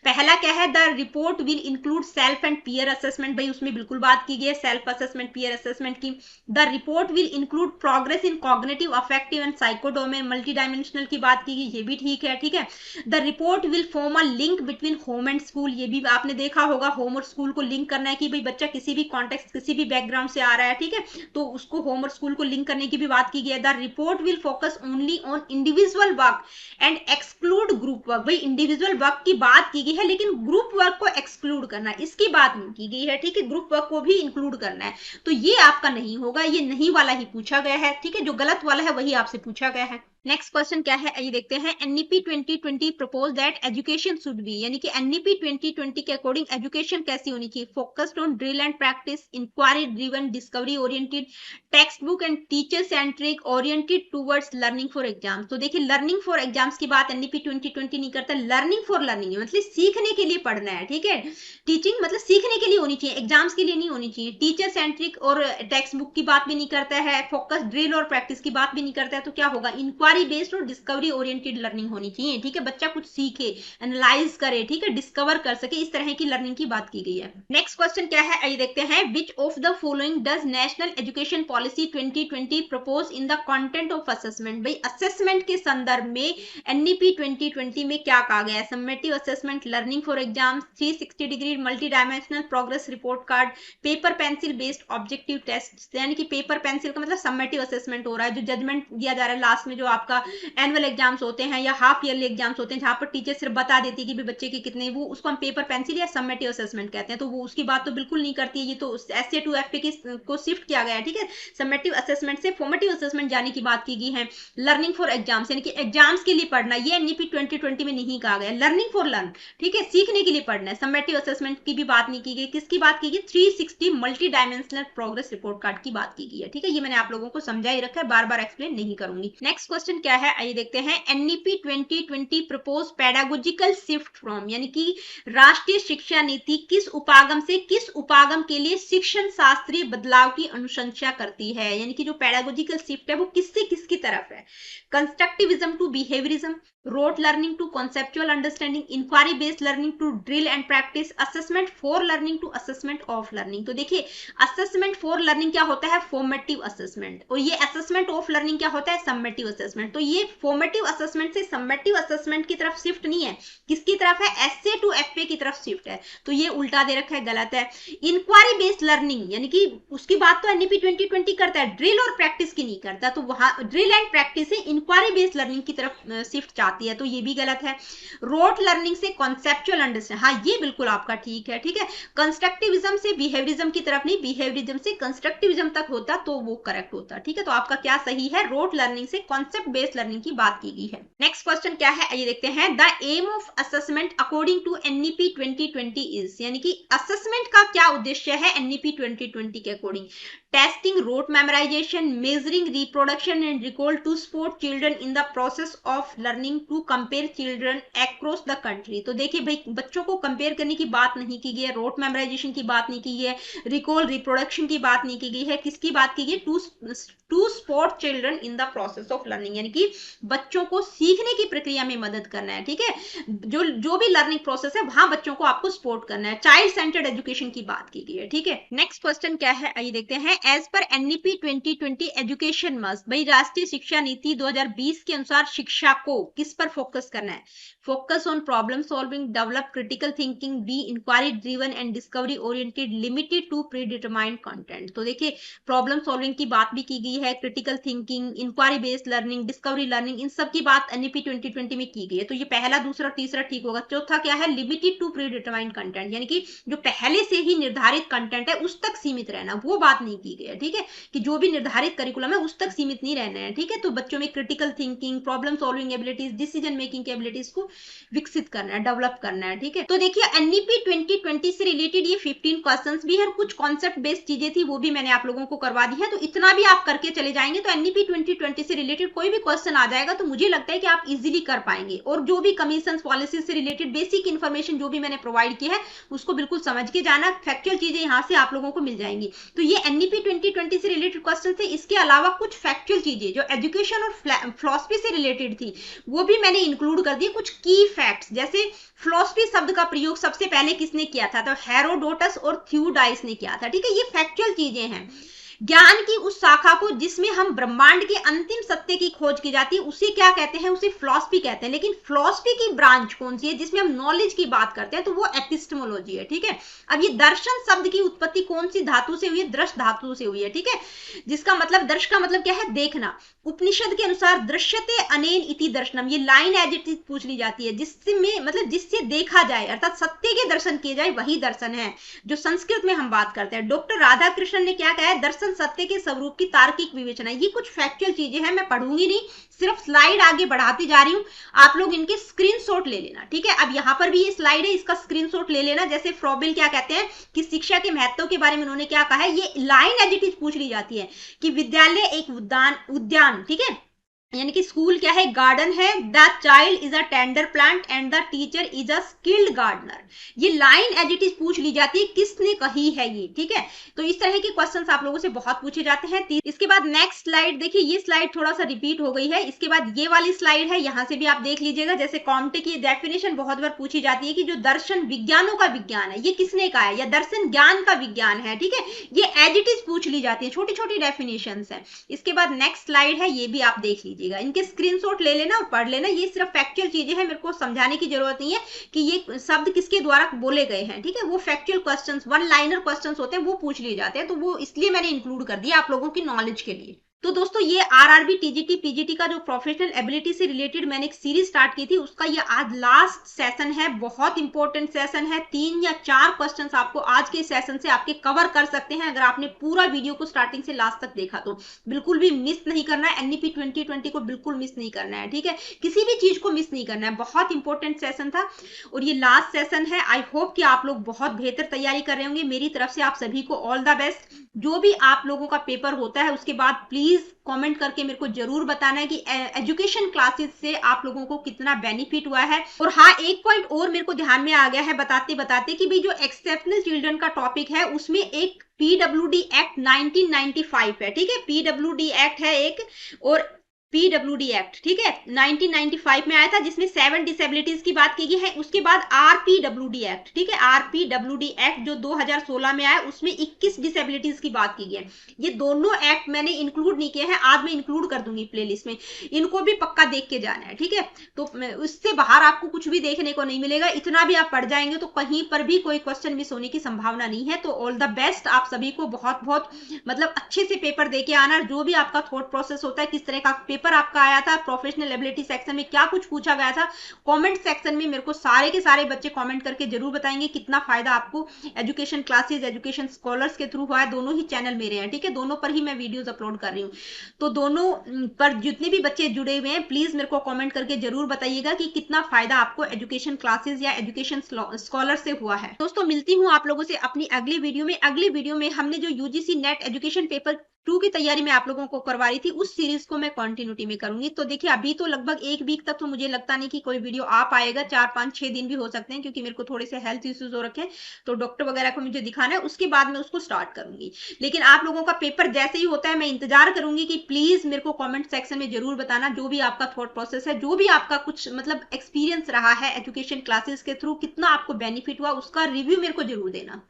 पहला क्या है, the report will include self and peer assessment, भाई उसमें बिल्कुल बात की गई है सेल्फ असेसमेंट पीयर असेसमेंट की। The report will include progress in cognitive, affective and psycho domain multi dimensional की बात की गई, ये भी ठीक है, ठीक है। The report will form a link between home and school, ये भी आपने देखा होगा, होम और स्कूल को लिंक करना है कि भाई बच्चा किसी भी कॉन्टेक्स्ट किसी भी बैकग्राउंड से आ रहा है, ठीक है, तो उसको होम और स्कूल को लिंक करने की भी बात की गई है। The report will focus only on individual work and exclude group work, भाई इंडिविजुअल वर्क की बात की गई है लेकिन ग्रुप वर्क को एक्सक्लूड करना है, इसकी बात नहीं की गई है, ठीक है। ग्रुप वर्क को भी इंक्लूड करना है, तो ये आपका नहीं होगा, ये नहीं वाला ही पूछा गया है, ठीक है। जो गलत वाला है वही आपसे पूछा गया है। नेक्स्ट क्वेश्चन क्या है, ये देखते हैं। NEP 2020 propose that education should be, यानी कि एनईपी 2020 के अकॉर्डिंग एजुकेशन कैसी होनी चाहिए। Focused on drill and practice, inquiry driven, discovery oriented, textbook and teacher centric, oriented towards learning for exams. तो देखिए लर्निंग फॉर एग्जाम्स की बात एनईपी 2020 नहीं करता, लर्निंग फॉर लर्निंग मतलब सीखने के लिए पढ़ना है, ठीक है। टीचिंग मतलब सीखने के लिए होनी चाहिए, एग्जाम्स के लिए नहीं होनी चाहिए। टीचर सेंट्रिक और टेक्स्ट बुक की बात भी नहीं करता है, फोकस ड्रिल और प्रैक्टिस की बात भी नहीं करता है, तो क्या होगा, इंक्वायरी बेस्ड और डिस्कवरी ओरिएंटेड लर्निंग होनी चाहिए, ठीक है। बच्चा कुछ सीखे, एनालाइज करे, ठीक है, डिस्कवर कर सके, इस तरह की लर्निंग की बात की गई है। नेक्स्ट क्वेश्चन क्या है, आइए देखते हैं। Which of the following does national education policy 2020 propose in the content of assessment, भाई असेसमेंट के संदर्भ में एनईपी 2020 में क्या कहा गया है। Summative assessment, learning for exams, 360 degree multidimensional progress report card, paper pencil based objective test, यानी कि पेपर पेंसिल का मतलब समेटिव असेसमेंट हो रहा है, जो जजमेंट दिया जा रहा है लास्ट में, जो आपका एनुअल एग्जाम्स होते हैं या हाफ ईयरली एग्जाम्स होते हैं जहां पर टीचर सिर्फ बता देती है कि भी बच्चे के कितने, वो उसको हम पेपर पेंसिल या समेटिव असेसमेंट कहते हैं, तो वो उसकी बात तो बिल्कुल नहीं करती है, ये तो एसए टू एफपी को शिफ्ट किया गया है, ठीक है। समेटिव असेसमेंट से फॉर्मेटिव असेसमेंट जाने की बात की गई है। लर्निंग फॉर एग्जाम्स, यानी कि एग्जाम्स के लिए पढ़ना, ये एनईपी 2020 में नहीं कहा गया। लर्निंग फॉर लर्न, ठीक है, सीखने के लिए पढ़ना है। समेटिव असेसमेंट की भी बात नहीं की गई, किसकी बात की गई, 360 multi dimensional progress report card की बात की गई है, ठीक है। ये मैंने आप लोगों को समझा ही रखा है, बार बार एक्सप्लेन नहीं करूंगी। नेक्स्ट क्वेश्चन क्या है, आइए देखते हैं। NEP 2020 propose pedagogical shift from, यानी कि राष्ट्रीय शिक्षा नीति किस उपागम से किस उपागम के लिए शिक्षण शास्त्रीय बदलाव की अनुशंसा करती है, यानी कि जो पेडागोजिकल शिफ्ट है वो किससे किसकी तरफ है। Constructivism to behaviourism, rote learning to conceptual understanding, inquiry based learning to drill and practice, assessment for learning to assessment of learning. तो देखिए असेसमेंट फॉर लर्निंग क्या होता है, फॉर्मेटिव असेसमेंट, और ये असेसमेंट ऑफ लर्निंग क्या होता है, समेटिव असेसमेंट। तो ये फॉर्मेटिव असेसमेंट से समेटिव असेसमेंट की तरफ शिफ्ट नहीं है, किसकी तरफ है, एसए टू एफए की तरफ शिफ्ट है, तो ये उल्टा दे रखा है, गलत है। इंक्वायरी बेस्ड लर्निंग, यानी कि उसकी बात तो एनईपी 2020 करता है, ड्रिल और प्रैक्टिस की नहीं करता, तो वहां ड्रिल एंड प्रैक्टिस से इंक्वायरी बेस्ड लर्निंग की तरफ शिफ्ट चाहती है, तो ये भी गलत है। रोट लर्निंग से कॉन्सेप्चुअल अंडरस्टैंडिंग, हाँ ये बिल्कुल आपका ठीक है, ठीक है। कंस्ट्रक्टिविज्म से बिहेवियरिज्म की तरफ नहीं, बिहेवियरिज्म से कंस्ट्रक्टिविज्म तक होता तो वो करेक्ट होता, ठीक है। तो आपका क्या सही है, रोट लर्निंग से कॉन्सेप्ट बेस्ड लर्निंग की बात की गई है। नेक्स्ट क्वेश्चन क्या है, ये देखते हैं। The aim of assessment according to NEP 2020 is, यानी कि असेसमेंट का क्या उद्देश्य है एनईपी 2020 के according. Testing rote memorization, measuring reproduction and recall to support children in the process of learning to compare children across the country. तो देखिए भाई, बच्चों को कंपेयर करने की बात नहीं की गई है, रोट मेमोराइजेशन की बात नहीं की गई है, रिकॉल रिप्रोडक्शन की बात नहीं की गई है, किसकी बात की गई? To support children in the process of learning, यानी कि बच्चों को सीखने की प्रक्रिया में मदद करना है। ठीक है, जो भी लर्निंग प्रोसेस है वहां बच्चों को आपको सपोर्ट करना है। चाइल्ड सेंटर्ड एजुकेशन की बात की गई है। ठीक है, नेक्स्ट क्वेश्चन क्या है आइए देखते हैं। As per NEP 2020 education must, भाई राष्ट्रीय शिक्षा नीति 2020 के अनुसार शिक्षा को किस पर फोकस करना है? Focus on problem solving, develop critical thinking, be inquiry driven and discovery oriented, limited to predetermined content. तो देखिए, प्रॉब्लम सॉल्विंग की बात भी की गई है, critical thinking, inquiry based learning, discovery learning, इन सब की बात एनईपी 2020 में की गई है। तो ये पहला, दूसरा, तीसरा ठीक होगा। चौथा क्या है? Limited to predetermined content, यानी कि जो पहले से ही निर्धारित कंटेंट है उस तक सीमित रहना, वो बात नहीं की गई है। ठीक है, कि जो भी निर्धारित करिकुलम है उस तक सीमित नहीं रहना है। ठीक है, तो बच्चों में critical thinking, problem solving abilities, decision making abilities को विकसित करना है, डेवलप करना है। ठीक है, तो देखिए एनईपी 2020 से रिलेटेड ये 15 क्वेश्चंस भी है, कुछ कॉन्सेप्ट बेस्ड चीजें थी वो भी मैंने आप लोगों को करवा दी है। तो इतना भी आप करके चले जाएंगे तो एनईपी 2020 से रिलेटेड कोई भी क्वेश्चन आ जाएगा तो मुझे लगता है कि आप इजीली कर पाएंगे। और जो भी कमीशन पॉलिसी से रिलेटेड बेसिक इन्फॉर्मेशन जो भी मैंने प्रोवाइड की है उसको बिल्कुल समझ के जाना, फैक्चुअल चीजें यहाँ से आप लोगों को मिल जाएंगी। तो ये एनईपी 2020 से रिलेटेड क्वेश्चन थे। इसके अलावा कुछ फैक्चुअल चीजें जो एजुकेशन और फिलॉसफी से रिलेटेड थी वो भी मैंने इंक्लूड कर दी। कुछ की फैक्ट्स, जैसे फिलॉसफी शब्द का प्रयोग सबसे पहले किसने किया था? तो हेरोडोटस और थ्यूडाइस ने किया था। ठीक है, ये फैक्चुअल चीजें हैं। ज्ञान की उस शाखा को जिसमें हम ब्रह्मांड के अंतिम सत्य की खोज की जाती है उसे क्या कहते हैं? उसे फिलॉसफी कहते हैं। लेकिन फिलॉसफी की ब्रांच कौन सी है जिसमें हम नॉलेज की बात करते हैं? तो वो एपिस्टेमोलॉजी है। ठीक है, अब ये दर्शन शब्द की उत्पत्ति कौन सी धातु से हुई है? दृश्य धातु से हुई है। ठीक है, जिसका मतलब, दर्श का मतलब क्या है? देखना। उपनिषद के अनुसार दृश्यते अनेन इति दर्शनम, ये लाइन एज इट इज पूछ ली जाती है, जिसमें मतलब जिससे देखा जाए, अर्थात सत्य के दर्शन किए जाए, वही दर्शन है जो संस्कृत में हम बात करते हैं। डॉक्टर राधा कृष्णन ने क्या कहा है? दर्शन सत्य के स्वरूप की तार्किक विवेचना। ये कुछ फैक्चुअल चीजें हैं, मैं पढ़ूंगी नहीं, सिर्फ स्लाइड आगे बढ़ाती जा रही हूं, आप लोग इनके स्क्रीनशॉट ले लेना। ठीक है, अब यहां पर भी ये स्लाइड है, इसका स्क्रीनशॉट ले लेना। जैसे फ्रॉबिल क्या कहते हैं कि शिक्षा के महत्व के बारे में उन्होंने क्या कहा है, ये लाइन एज इट इज पूछ ली जाती है कि विद्यालय एक उद्यान, ठीक है, यानी कि स्कूल क्या है? गार्डन है। The child is a tender plant and the teacher is a skilled gardener. ये लाइन एज इट इज पूछ ली जाती है, किसने कही है ये? ठीक है, तो इस तरह के क्वेश्चंस आप लोगों से बहुत पूछे जाते हैं। इसके बाद नेक्स्ट स्लाइड देखिए, ये स्लाइड थोड़ा सा रिपीट हो गई है। इसके बाद ये वाली स्लाइड है, यहां से भी आप देख लीजिएगा। जैसे कॉम्टे की डेफिनेशन बहुत बार पूछी जाती है कि जो दर्शन विज्ञानों का विज्ञान है ये किसने कहा है, या दर्शन ज्ञान का विज्ञान है। ठीक है, ये एज इट इज पूछ ली जाती है, छोटी छोटी डेफिनेशन है। इसके बाद नेक्स्ट स्लाइड है, ये भी आप देख लीजिए, इनके स्क्रीनशॉट ले लेना और पढ़ लेना। ये सिर्फ फैक्चुअल चीजें हैं, मेरे को समझाने की जरूरत नहीं है कि ये शब्द किसके द्वारा बोले गए हैं। ठीक है, वो factual questions, one liner questions होते हैं, वो पूछ लिए जाते हैं, तो वो इसलिए मैंने इंक्लूड कर दिया आप लोगों की नॉलेज के लिए। तो दोस्तों, ये आरआरबी टीजीटी पीजीटी का जो प्रोफेशनल एबिलिटी से रिलेटेड मैंने एक सीरीज स्टार्ट की थी, उसका ये आज लास्ट सेशन है। बहुत इंपॉर्टेंट सेशन है, 3 या 4 क्वेश्चंस आपको आज के सेशन से आपके कवर कर सकते हैं अगर आपने पूरा वीडियो को स्टार्टिंग से लास्ट तक देखा तो। बिल्कुल भी मिस नहीं करना है, एनईपी 2020 को बिल्कुल मिस नहीं करना है। ठीक है, किसी भी चीज को मिस नहीं करना है। बहुत इंपॉर्टेंट सेशन था और ये लास्ट सेशन है। आई होप कि आप लोग बहुत बेहतर तैयारी कर रहे होंगे। मेरी तरफ से आप सभी को ऑल द बेस्ट। जो भी आप लोगों का पेपर होता है उसके बाद प्लीज कमेंट करके मेरे को जरूर बताना है कि एजुकेशन क्लासेस से आप लोगों को कितना बेनिफिट हुआ है। और हाँ, एक पॉइंट और मेरे को ध्यान में आ गया है बताते बताते कि भाई जो एक्सेप्शनल चिल्ड्रन का टॉपिक है उसमें एक पीडब्ल्यूडी एक्ट 1995 है। ठीक है, पीडब्ल्यूडी एक्ट है एक, और पीडब्ल्यूडी एक्ट, ठीक है, 1995 में आया था, जिसमें 7 डिसेबिलिटीज की बात की गई है। उसके बाद आरपीडब्ल्यूडी एक्ट, ठीक है, आरपीडब्ल्यूडी एक्ट जो 2016 में आया, उसमें 21 डिसेबिलिटीज की बात की गई है। ये दोनों एक्ट मैंने इंक्लूड नहीं किए हैं, आज मैं इंक्लूड कर दूंगी प्लेलिस्ट में, इनको भी पक्का देख के जाना है। ठीक है, तो उससे बाहर आपको कुछ भी देखने को नहीं मिलेगा। इतना भी आप पढ़ जाएंगे तो कहीं पर भी कोई क्वेश्चन मिस होने की संभावना नहीं है। तो ऑल द बेस्ट आप सभी को, बहुत बहुत मतलब अच्छे से पेपर दे के आना। जो भी आपका थॉट प्रोसेस होता है, किस तरह का पेपर आपका आया था, प्रोफेशनल एबिलिटी सेक्शन में क्या कुछ पूछा गया था, कमेंट सेक्शन में मेरे को सारे के सारे बच्चे कमेंट करके जरूर बताएंगे कितना फायदा आपको एजुकेशन क्लासेस, एजुकेशन स्कॉलर्स के थ्रू हुआ है। दोनों ही चैनल मेरे हैं, ठीक है, दोनों पर ही मैं वीडियोस अपलोड कर रही हूँ। तो दोनों पर जितने भी बच्चे जुड़े हुए हैं प्लीज मेरे को कमेंट करके जरूर बताइएगा कि कितना फायदा आपको एजुकेशन क्लासेस या एजुकेशन स्कॉलर से हुआ है। दोस्तों, मिलती हूँ आप लोगों से अपनी अगली वीडियो में। अगली वीडियो में हमने जो यूजीसी नेट एजुकेशन पेपर 2 की तैयारी मैं आप लोगों को करवा रही थी, उस सीरीज को मैं कंटिन्यूटी में करूंगी। तो देखिए अभी तो लगभग 1 वीक तक तो मुझे लगता नहीं कि कोई वीडियो आ पाएगा, 4 5 6 दिन भी हो सकते हैं, क्योंकि मेरे को थोड़े से हेल्थ इश्यूज हो रखे हैं, तो डॉक्टर वगैरह को मुझे दिखाना है, उसके बाद मैं उसको स्टार्ट करूंगी। लेकिन आप लोगों का पेपर जैसे ही होता है मैं इंतजार करूंगी कि प्लीज मेरे को कमेंट सेक्शन में जरूर बताना जो भी आपका थॉट प्रोसेस है, जो भी आपका कुछ मतलब एक्सपीरियंस रहा है एजुकेशन क्लासेस के थ्रू, कितना आपको बेनिफिट हुआ, उसका रिव्यू मेरे को जरूर देना।